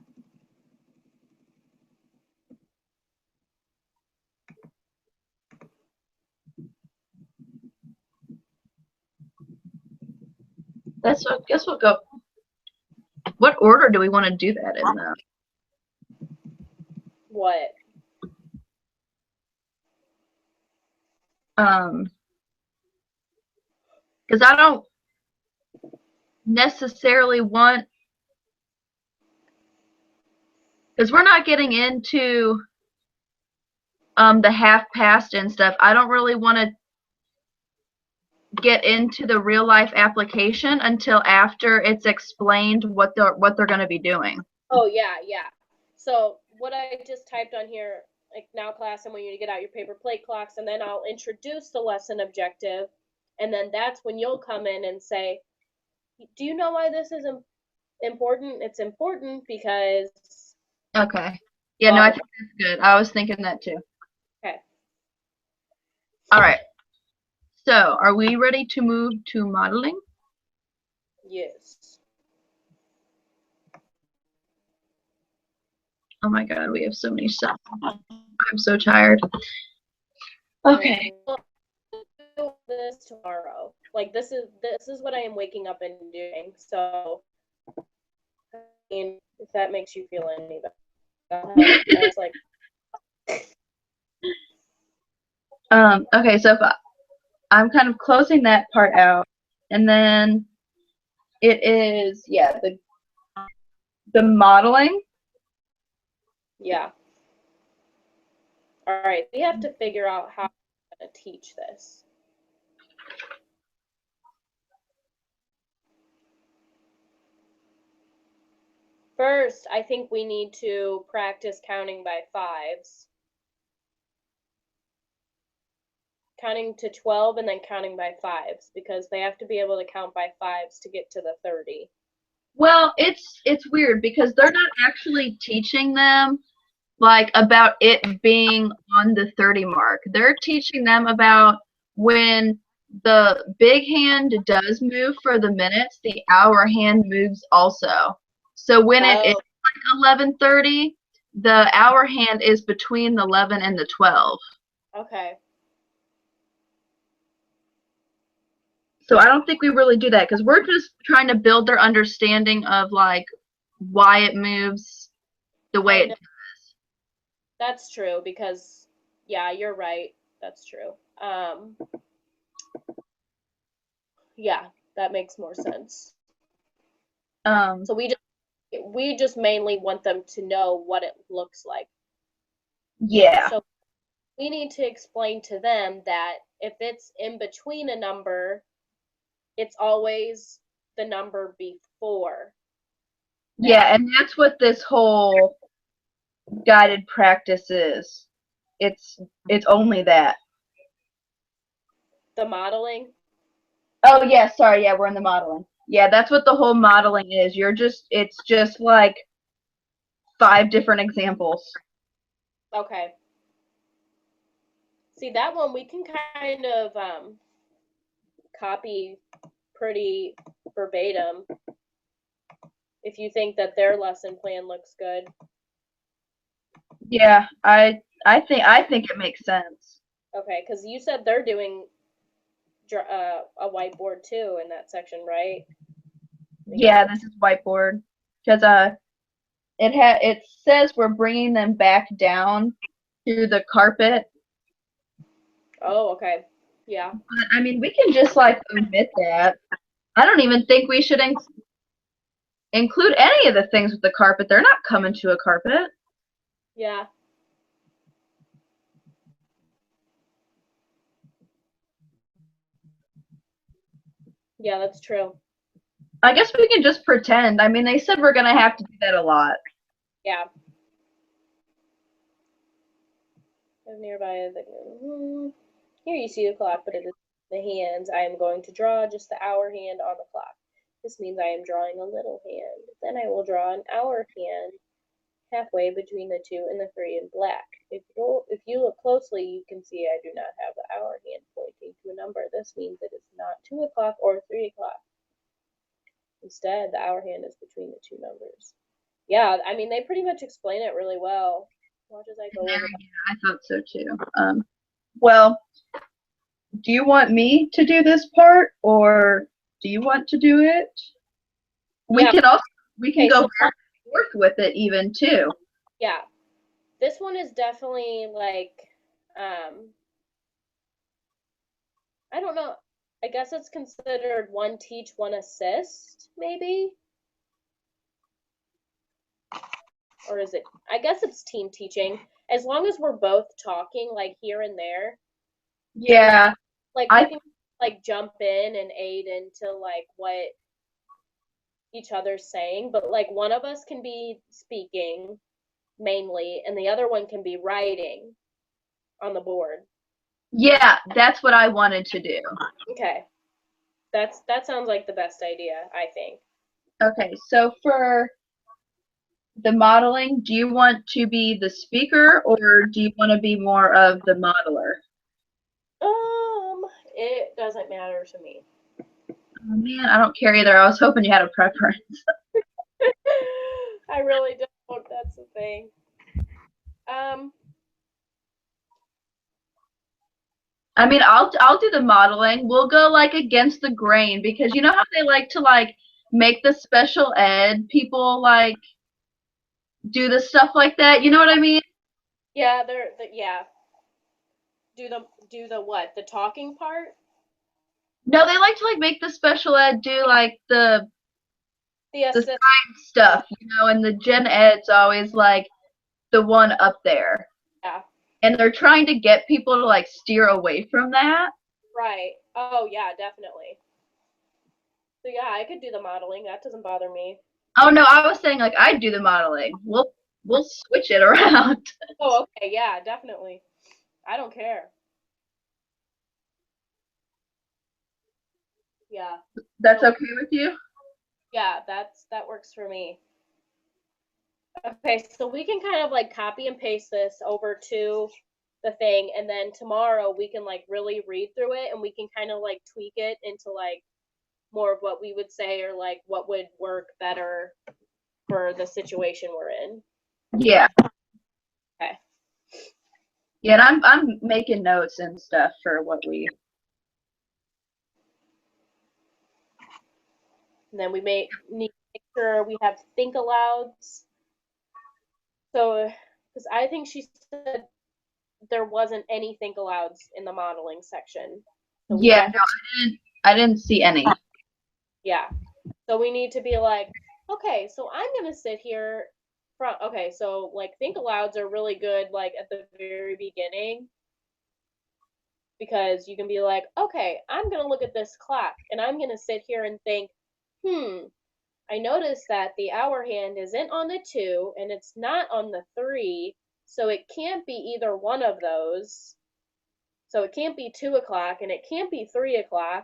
Guess we'll go. What order do we want to do that in, though? What? Because I don't necessarily want, because we're not getting into the half past and stuff. I don't really want to get into the real life application until after it's explained what they're going to be doing. Oh yeah. So what I just typed on here, like, now class, I want you to get out your paper plate clocks, and then I'll introduce the lesson objective, and then that's when you'll come in and say, do you know why this is important? It's important because. Okay. Yeah, no, I think that's good. I was thinking that too. Okay. All right. So, are we ready to move to modeling? Yes. Oh my god, we have so many stuff. I'm so tired. Okay. We'll do this tomorrow. Like this is what I am waking up and doing. So, I mean, if that makes you feel any better, it's like. Okay, so I'm kind of closing that part out. And then it is, yeah, the modeling. Yeah. All right. We have to figure out how to teach this. First, I think we need to practice counting by fives. Counting to 12 and then counting by fives, because they have to be able to count by fives to get to the 30. Well, it's weird because they're not actually teaching them like about it being on the 30 mark. They're teaching them about when the big hand does move for the minutes, the hour hand moves also. So when it is like 11:30, the hour hand is between the 11 and the 12. Okay. So I don't think we really do that because we're just trying to build their understanding of like why it moves the way it does. That's true because, yeah, you're right. That's true. Yeah, that makes more sense. So we just mainly want them to know what it looks like. Yeah. So we need to explain to them that if it's in between a number, it's always the number before. Yeah, and that's what this whole guided practice is. It's only that. The modeling. Oh yeah, sorry, yeah, we're in the modeling. Yeah, that's what the whole modeling is. It's just like 5 different examples. Okay. See, that one we can kind of copy pretty verbatim if you think that their lesson plan looks good. Yeah, I think it makes sense. Okay, because you said they're doing a whiteboard too in that section, right? Yeah, this is whiteboard because it says we're bringing them back down to the carpet. Oh, okay. Yeah. But I mean, we can just like omit that. I don't even think we should include any of the things with the carpet. They're not coming to a carpet. Yeah. Yeah, that's true. I guess we can just pretend. I mean, they said we're gonna have to do that a lot. Yeah. Nearby, here you see the clock, but it is the hands. I am going to draw just the hour hand on the clock. This means I am drawing a little hand. Then I will draw an hour hand halfway between the 2 and the 3 in black. If you look closely, you can see I do not have the hour hand pointing to a number. This means it is not 2 o'clock or 3 o'clock. Instead, the hour hand is between the two numbers. Yeah, I mean, they pretty much explain it really well. Watch as I go over that. I thought so too. Well, do you want me to do this part, or do you want to do it? Yeah. We can go back and forth with it even too. Yeah. This one is definitely like, I don't know. I guess it's considered one teach, one assist, maybe? Or is it? I guess it's team teaching. As long as we're both talking, like here and there. Yeah. Like we can like jump in and aid into like what each other's saying, but like one of us can be speaking mainly, and the other one can be writing on the board. Yeah, that's what I wanted to do. Okay. That sounds like the best idea, I think. Okay, so for the modeling, do you want to be the speaker or do you want to be more of the modeler? It doesn't matter to me. Oh man, I don't care either. I was hoping you had a preference. I really don't. That's the thing. I mean, I'll do the modeling. We'll go like against the grain because you know how they like to like make the special ed people like do the stuff like that. You know what I mean? Yeah, yeah. Do the what? The talking part? No, they like to like make the special ed do like the assist. science stuff, and the gen ed's always like the one up there. Yeah. And they're trying to get people to like steer away from that. Right. Oh yeah, definitely. So yeah, I could do the modeling. That doesn't bother me. Oh no, I was saying like I'd do the modeling. We'll switch it around. Oh, okay, yeah, definitely. I don't care. Yeah. That's So okay with you? yeah, that works for me. Okay, so we can kind of like copy and paste this over to the thing, and then tomorrow we can like really read through it, and we can kind of like tweak it into like more of what we would say, or like what would work better for the situation we're in. Yeah. Okay. Yeah, and I'm making notes and stuff for what we. And then we may need to make sure we have think alouds. So, because I think she said there wasn't any think alouds in the modeling section. So we Yeah, definitely, no, I didn't see any. yeah. So we need to be like, okay, so I'm gonna sit here from, okay, so like think alouds are really good like at the very beginning, because you can be like, okay, I'm gonna look at this clock and I'm gonna sit here and think, I noticed that the hour hand isn't on the 2 and it's not on the 3, so it can't be either one of those. So it can't be 2 o'clock and it can't be 3 o'clock.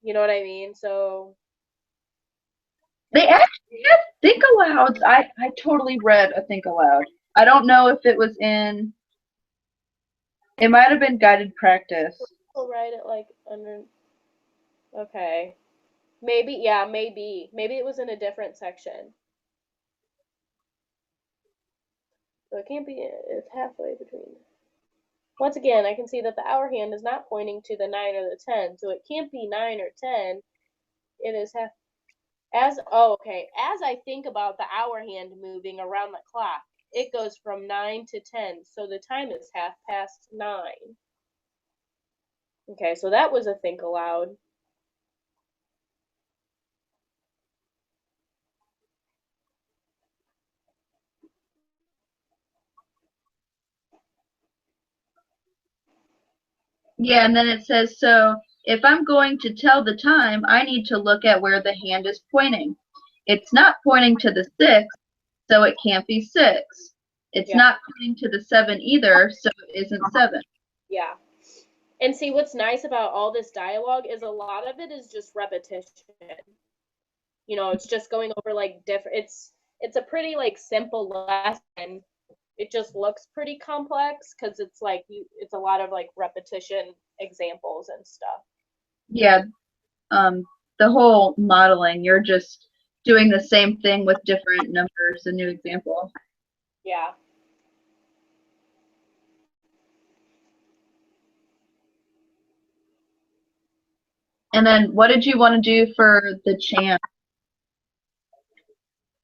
You know what I mean? So They actually have think alouds. I totally read a think aloud. I don't know if it was in. It might have been guided practice. we'll write it like under. Okay. Maybe, yeah, maybe. Maybe it was in a different section. So it can't be, it's halfway between. Once again, I can see that the hour hand is not pointing to the 9 or the 10, so it can't be 9 or 10. It is half. Okay, as I think about the hour hand moving around the clock, it goes from 9 to 10, so the time is 9:30. Okay, so that was a think aloud. Yeah, and then it says, so if I'm going to tell the time, I need to look at where the hand is pointing. It's not pointing to the 6, so it can't be 6. It's Yeah. not pointing to the 7 either, so it isn't 7. Yeah. And see, what's nice about all this dialogue is a lot of it is just repetition. It's just going over like different. It's a pretty like simple lesson. It just looks pretty complex because it's like it's a lot of like repetition examples and stuff. Yeah, the whole modeling, you're just doing the same thing with different numbers, a new example. Yeah. And then what did you want to do for the champ?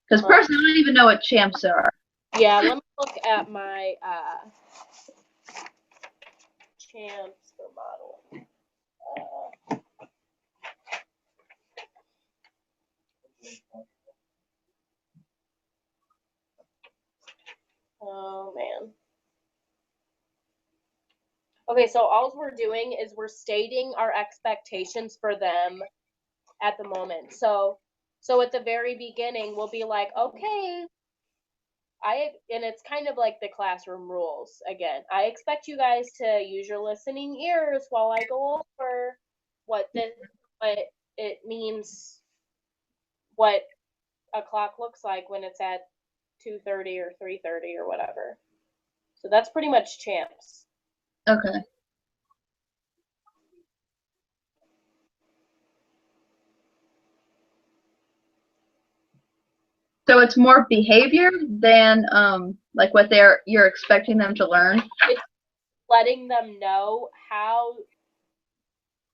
Because personally, I don't even know what champs are. Yeah, let me look at my champs for modeling. Oh man. Okay, so all we're doing is we're stating our expectations for them at the moment. So at the very beginning, we'll be like, okay, and it's kind of like the classroom rules again. I expect you guys to use your listening ears while I go over what it means, what a clock looks like when it's at 2:30 or 3:30 or whatever. So that's pretty much champs. Okay. So it's more behavior than like what you're expecting them to learn. It's letting them know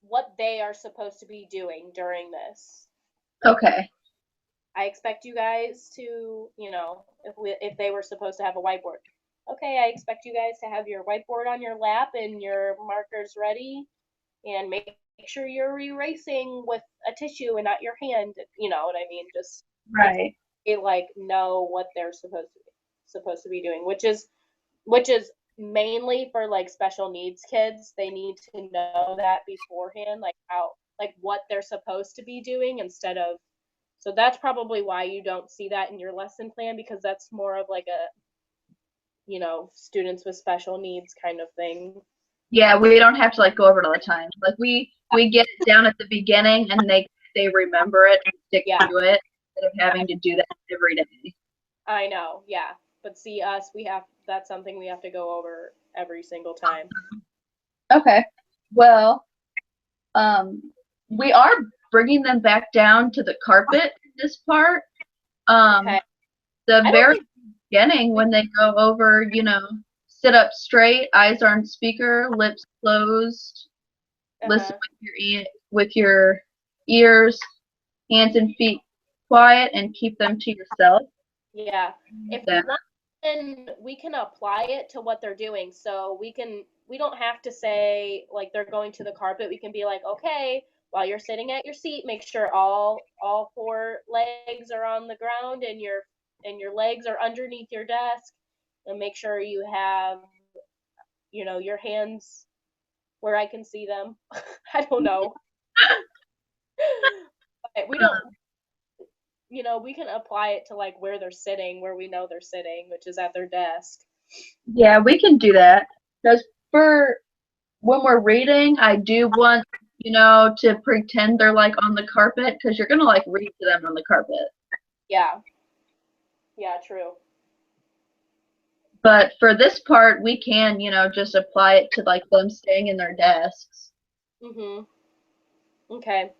what they are supposed to be doing during this. Okay. I expect you guys to, if they were supposed to have a whiteboard. Okay, I expect you guys to have your whiteboard on your lap and your markers ready and make sure you're erasing with a tissue and not your hand. You know what I mean? Just Right. they like know what they're supposed to be doing, which is mainly for like special needs kids. They need to know that beforehand, like how like what they're supposed to be doing instead of. So that's probably why you don't see that in your lesson plan, because that's more of like a students with special needs kind of thing. Yeah, we don't have to like go over it all the time. Like we get it down at the beginning, and they remember it and stick Yeah, to it instead of having to do that every day. I know. Yeah, but see us, that's something we have to go over every single time. Okay. Well, um, we are bringing them back down to the carpet in this part. Okay. The I don't very think. beginning when they go over, sit up straight, eyes on speaker, lips closed, listen Uh-huh. with your ears, hands and feet quiet, and keep them to yourself. Yeah. If you That want, then we can apply it to what they're doing. So we don't have to say like they're going to the carpet. We can be like, okay, while you're sitting at your seat, make sure all four legs are on the ground and your legs are underneath your desk, and make sure you have, your hands where I can see them. I don't know. But we don't, we can apply it to like where they're sitting, where we know they're sitting, which is at their desk. Yeah, we can do that. Because for when we're reading, I do want, to pretend they're like on the carpet because you're gonna like read to them on the carpet. Yeah. Yeah, true. But for this part, we can, just apply it to like them staying in their desks Mhm. Okay.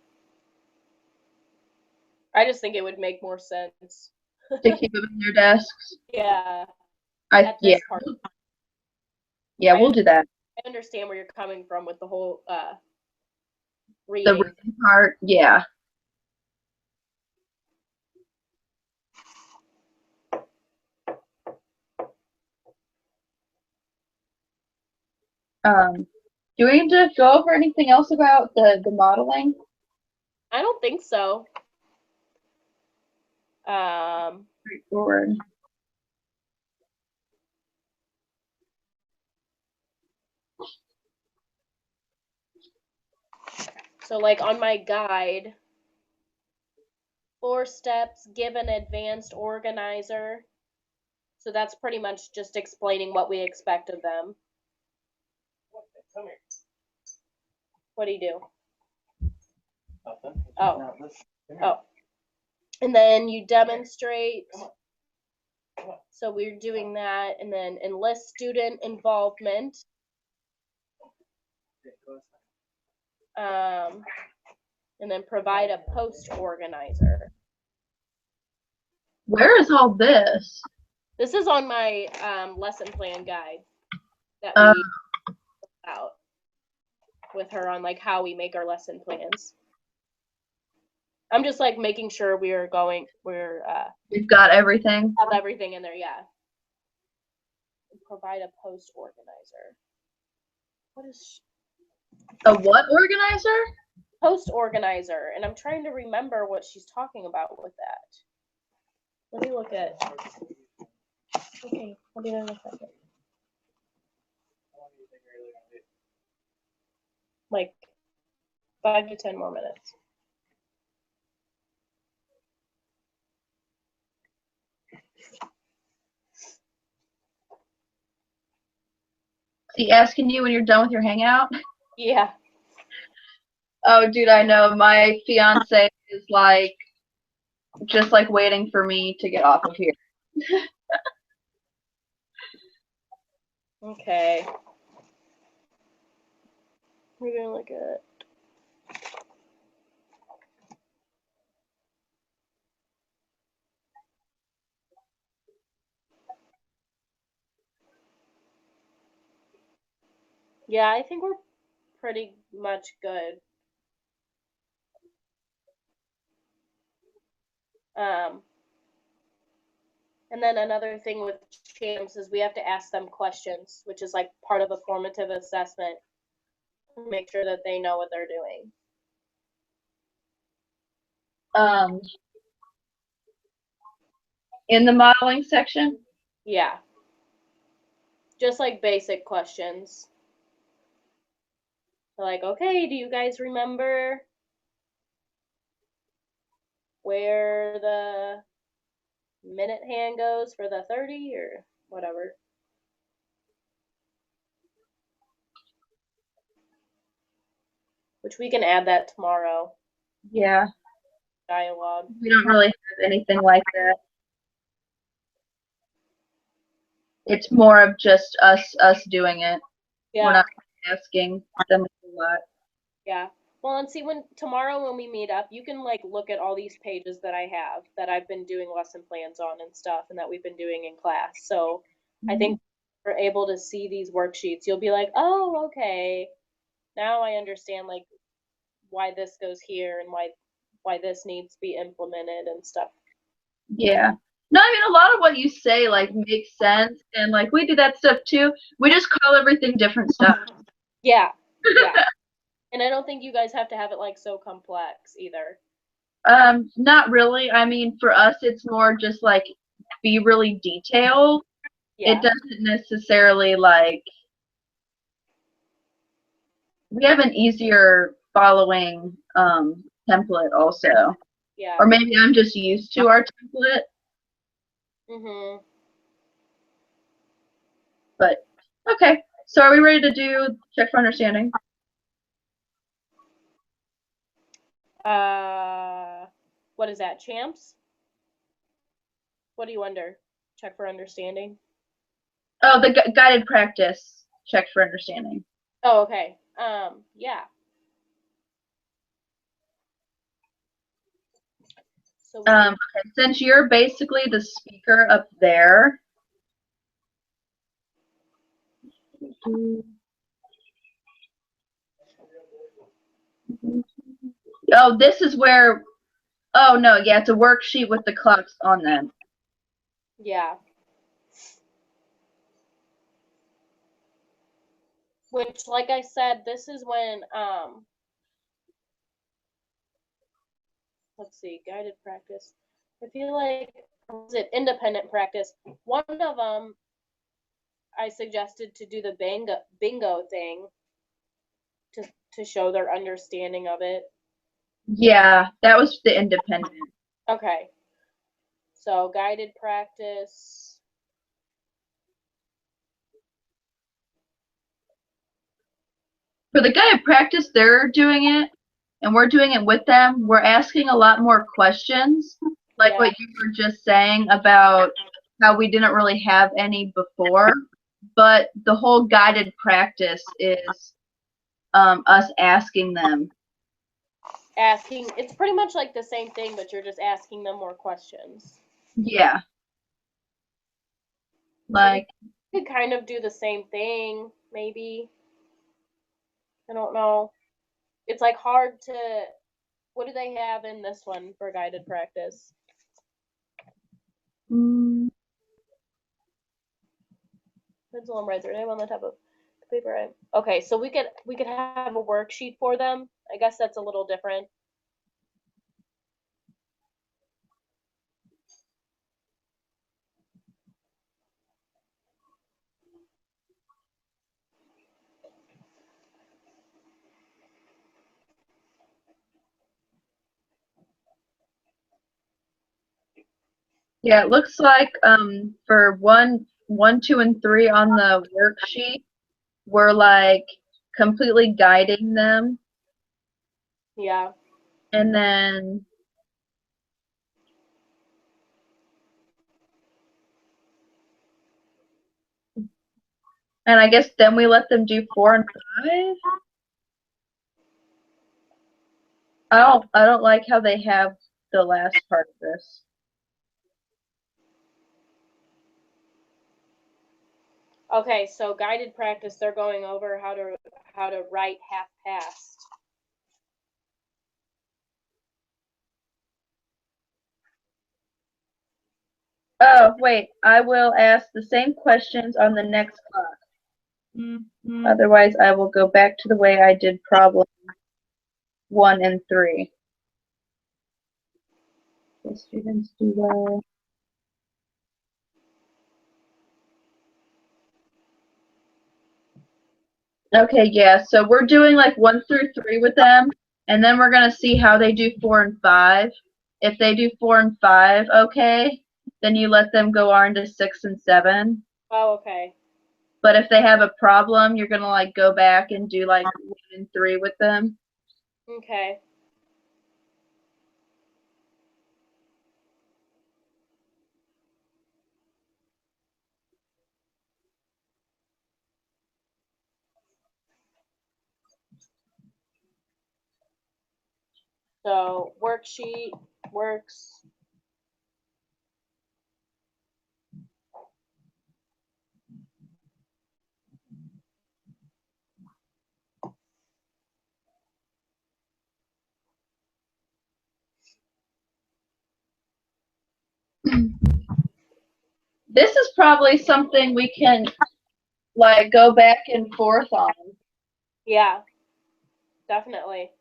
I just think it would make more sense. to keep them in their desks. Yeah, I at yeah this part. yeah I we'll do that. I understand where you're coming from with the whole The reading. reading part, yeah. Do we need to go over anything else about the modeling? I don't think so. Um Straightforward. so like on my guide, 4 steps, give an advanced organizer. So that's pretty much just explaining what we expect of them. Come here. What do you do? Nothing. Oh. Oh. And then you demonstrate. So we're doing that, and then enlist student involvement. And then provide a post organizer. Where is all this? This is on my lesson plan guide that Uh, we out with her on like how we make our lesson plans. I'm just like making sure we've got everything. have everything in there. Yeah. Provide a post organizer. What is A what organizer? post organizer? And I'm trying to remember what she's talking about with that. Let me look at. Okay, I'll be there in a second. Like 5 to 10 more minutes. Is he asking you when you're done with your hangout? Yeah. Oh, dude, I know. My fiance is like, just like waiting for me to get off of here. Okay. We're gonna look at. Yeah, I think we're pretty much good. And then another thing with champs is we have to ask them questions, which is like part of a formative assessment. Make sure that they know what they're doing. In the modeling section? Yeah. Just like basic questions. Like, okay, do you guys remember where the minute hand goes for the 30 or whatever? Which we can add that tomorrow. Yeah. Dialogue. We don't really have anything like that. It's more of just us doing it. Yeah. We're not asking them a lot. Yeah. Well, and see, when tomorrow when we meet up, you can like look at all these pages that I have that I've been doing lesson plans on and stuff, and that we've been doing in class. So I think we're able to see these worksheets. You'll be like, oh, okay, now I understand like why this goes here and why this needs to be implemented and stuff. Yeah. No, I mean a lot of what you say like makes sense, and like we do that stuff too. We just call everything different stuff. Yeah. Yeah. And I don't think you guys have to have it like so complex either. Not really. I mean, for us, it's more just like be really detailed. Yeah. It doesn't necessarily like we have an easier following template also, Yeah. or maybe I'm just used to our template. Mhm. But okay, so are we ready to do check for understanding? What is that? Champs? What do you under? Check for understanding. Oh, the guided practice check for understanding. Oh, okay. Yeah. So Okay, since you're basically the speaker up there. Oh, this is where. Oh no, yeah, it's a worksheet with the clocks on them. yeah. Which, like I said, this is when let's see, guided practice. I feel like was it independent practice? One of them I suggested to do the bingo thing to show their understanding of it. Yeah, that was the independent. Okay. So guided practice. For the guided practice, they're doing it, and we're doing it with them. We're asking a lot more questions, like Yeah. what you were just saying about how we didn't really have any before. But the whole guided practice is us asking them. Asking, it's pretty much like the same thing, but you're just asking them more questions. Yeah. Like, You could kind of do the same thing, maybe. I don't know. It's like hard to. What do they have in this one for guided practice? Pencil and write their name on the top of the paper. Okay, so we could have a worksheet for them. I guess that's a little different. yeah, it looks like for 2, and 3 on the worksheet, we're like completely guiding them, Yeah. and then I guess then we let them do 4 and 5. I don't like how they have the last part of this. Okay, so guided practice, they're going over how to write half past. Oh, wait, I will ask the same questions on the next clock. Otherwise, I will go back to the way I did problem 1 and 3. The students do well. Okay, yeah, so we're doing like 1 through 3 with them, and then we're going to see how they do 4 and 5. If they do 4 and 5, okay, then you let them go on to 6 and 7. Oh, okay. But if they have a problem, you're going to like go back and do like 1 and 3 with them. Okay. So worksheet works. This is probably something we can like go back and forth on. Yeah, definitely.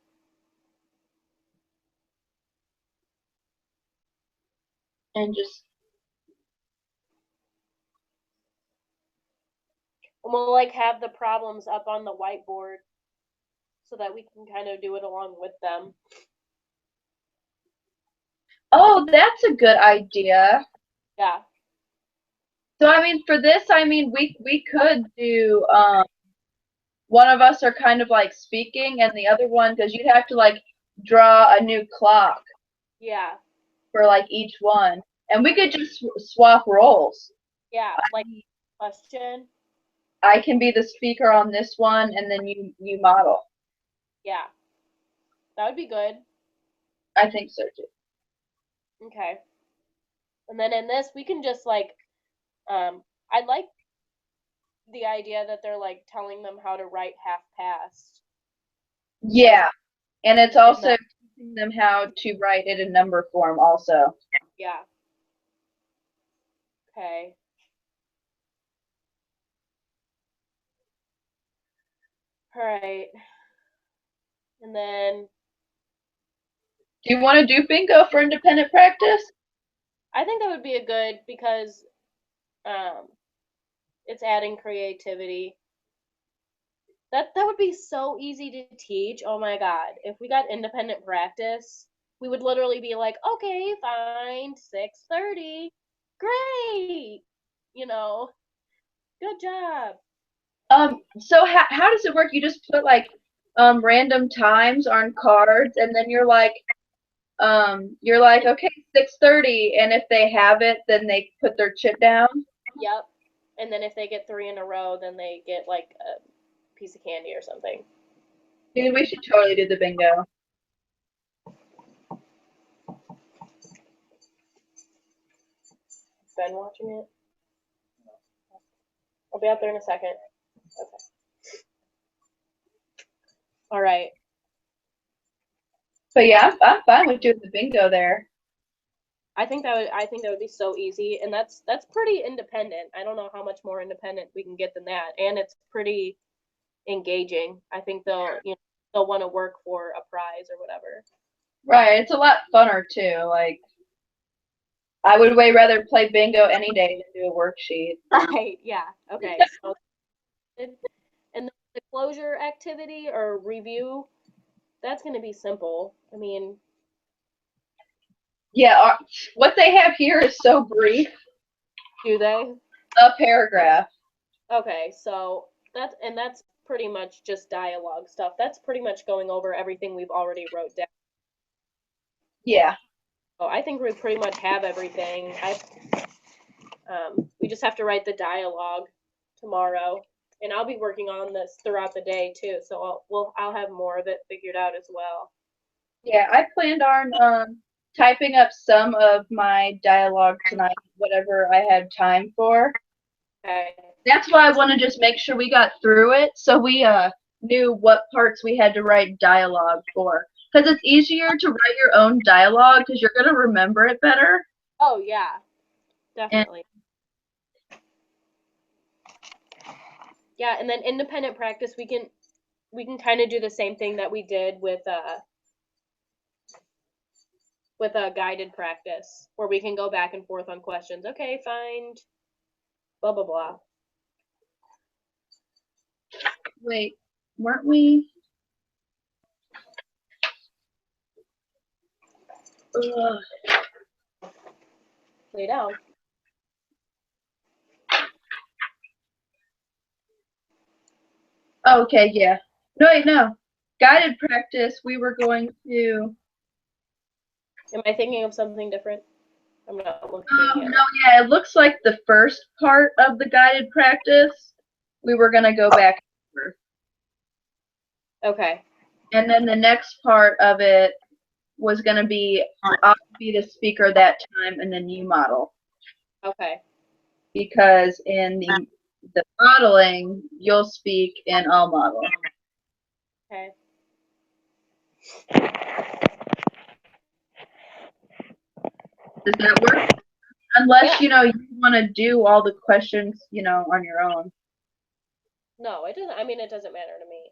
And just And we'll like have the problems up on the whiteboard so that we can kind of do it along with them. oh, that's a good idea. Yeah. So I mean, for this, I mean, we could do one of us are kind of like speaking, and the other one because you'd have to like draw a new clock Yeah. for like each one, and we could just swap roles. Yeah. Like question. I can be the speaker on this one, and then you model. Yeah. That would be good. I think so too. Okay. And then in this we can just like I like the idea that they're like telling them how to write half past. Yeah, and it's And also teaching them how to write it in number form also. yeah. Okay. All right. And then Do you want to do bingo for independent practice? I think that would be a good because um it's adding creativity. That would be so easy to teach. Oh my god. If we got independent practice, we would literally be like, "Okay, fine, 6:30. Great." You know, good job. So how does it work? You just put like random times on cards, and then you're like okay 6:30, and if they have it, then they put their chip down. Yep. And then if they get 3 in a row, then they get like a piece of candy or something. Dude, we should totally do the bingo. Ben watching it? I'll be out there in a second. Okay. All right. But yeah, I'm fine with doing the bingo there. I think that would be so easy, and that's pretty independent. I don't know how much more independent we can get than that, and it's pretty engaging. I think they'll want to work for a prize or whatever. Right, it's a lot funner too. Like I would way rather play bingo any day than do a worksheet. Right. Yeah. Okay. So and the closure activity or review, that's going to be simple. I mean, Yeah, what they have here is so brief. do they? A paragraph. Okay. So that's pretty much just dialogue stuff. That's pretty much going over everything we've already wrote down. Yeah. So I think we pretty much have everything. We just have to write the dialogue tomorrow, and I'll be working on this throughout the day too. So I'll have more of it figured out as well. Yeah, I planned on typing up some of my dialogue tonight, whatever I had time for. Okay. That's why I want to just make sure we got through it, so we knew what parts we had to write dialogue for. Because it's easier to write your own dialogue because you're gonna remember it better. Oh yeah, And definitely. Yeah, and then independent practice, we can kind of do the same thing that we did with a guided practice, where we can go back and forth on questions. Okay, find blah blah blah. Wait, weren't we? Lay down. Okay, yeah. No, wait, no. Guided practice, we were going to. Am I thinking of something different? I'm not looking at No, yeah, it looks like the first part of the guided practice, we were going to go back over. Okay. And then the next part of it was going to be, I'll be the speaker that time, and then you model. Okay. Because in the modeling, you'll speak and I'll model. Okay. Does that work? Unless, you want to do all the questions, on your own. No, it doesn't. I mean, it doesn't matter to me.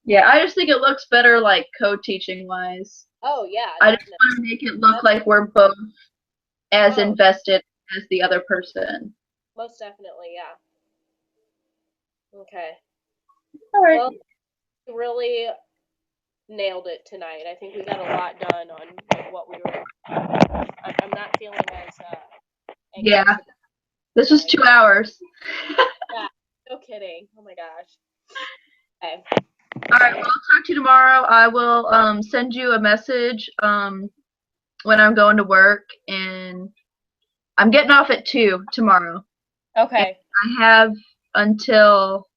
Yeah, I just think it looks better, like, co-teaching wise. Oh, yeah. I just want to make it look like we're both as invested as the other person. Most definitely, yeah. Okay. All right. Well, we really nailed it tonight. I think we got a lot done on what we were. I'm not feeling as. Yeah. This was 2 hours. Yeah. No kidding. Oh my gosh. Okay. All right. Well, I'll talk to you tomorrow. I will send you a message when I'm going to work, and I'm getting off at 2 tomorrow. Okay. And I have until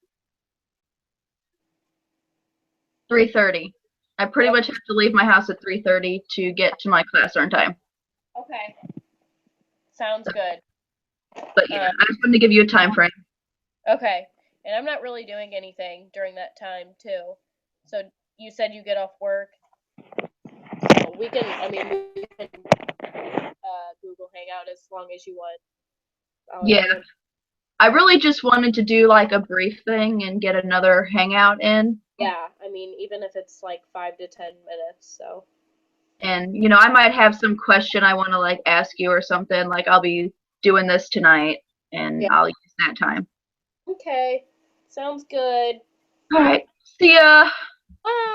3:30. I pretty much have to leave my house at 3:30 to get to my class on time. Okay. Sounds good. But yeah, I just wanted to give you a time frame. Okay. And I'm not really doing anything during that time too. So you said you get off work. So we can Google Hangout as long as you want. Yeah. I really just wanted to do like a brief thing and get another hangout in. Yeah, I mean, even if it's like 5 to 10 minutes, so. And, I might have some question I want to like ask you or something. Like I'll be doing this tonight and I'll use that time. Okay. Sounds good. All right. See ya. Bye.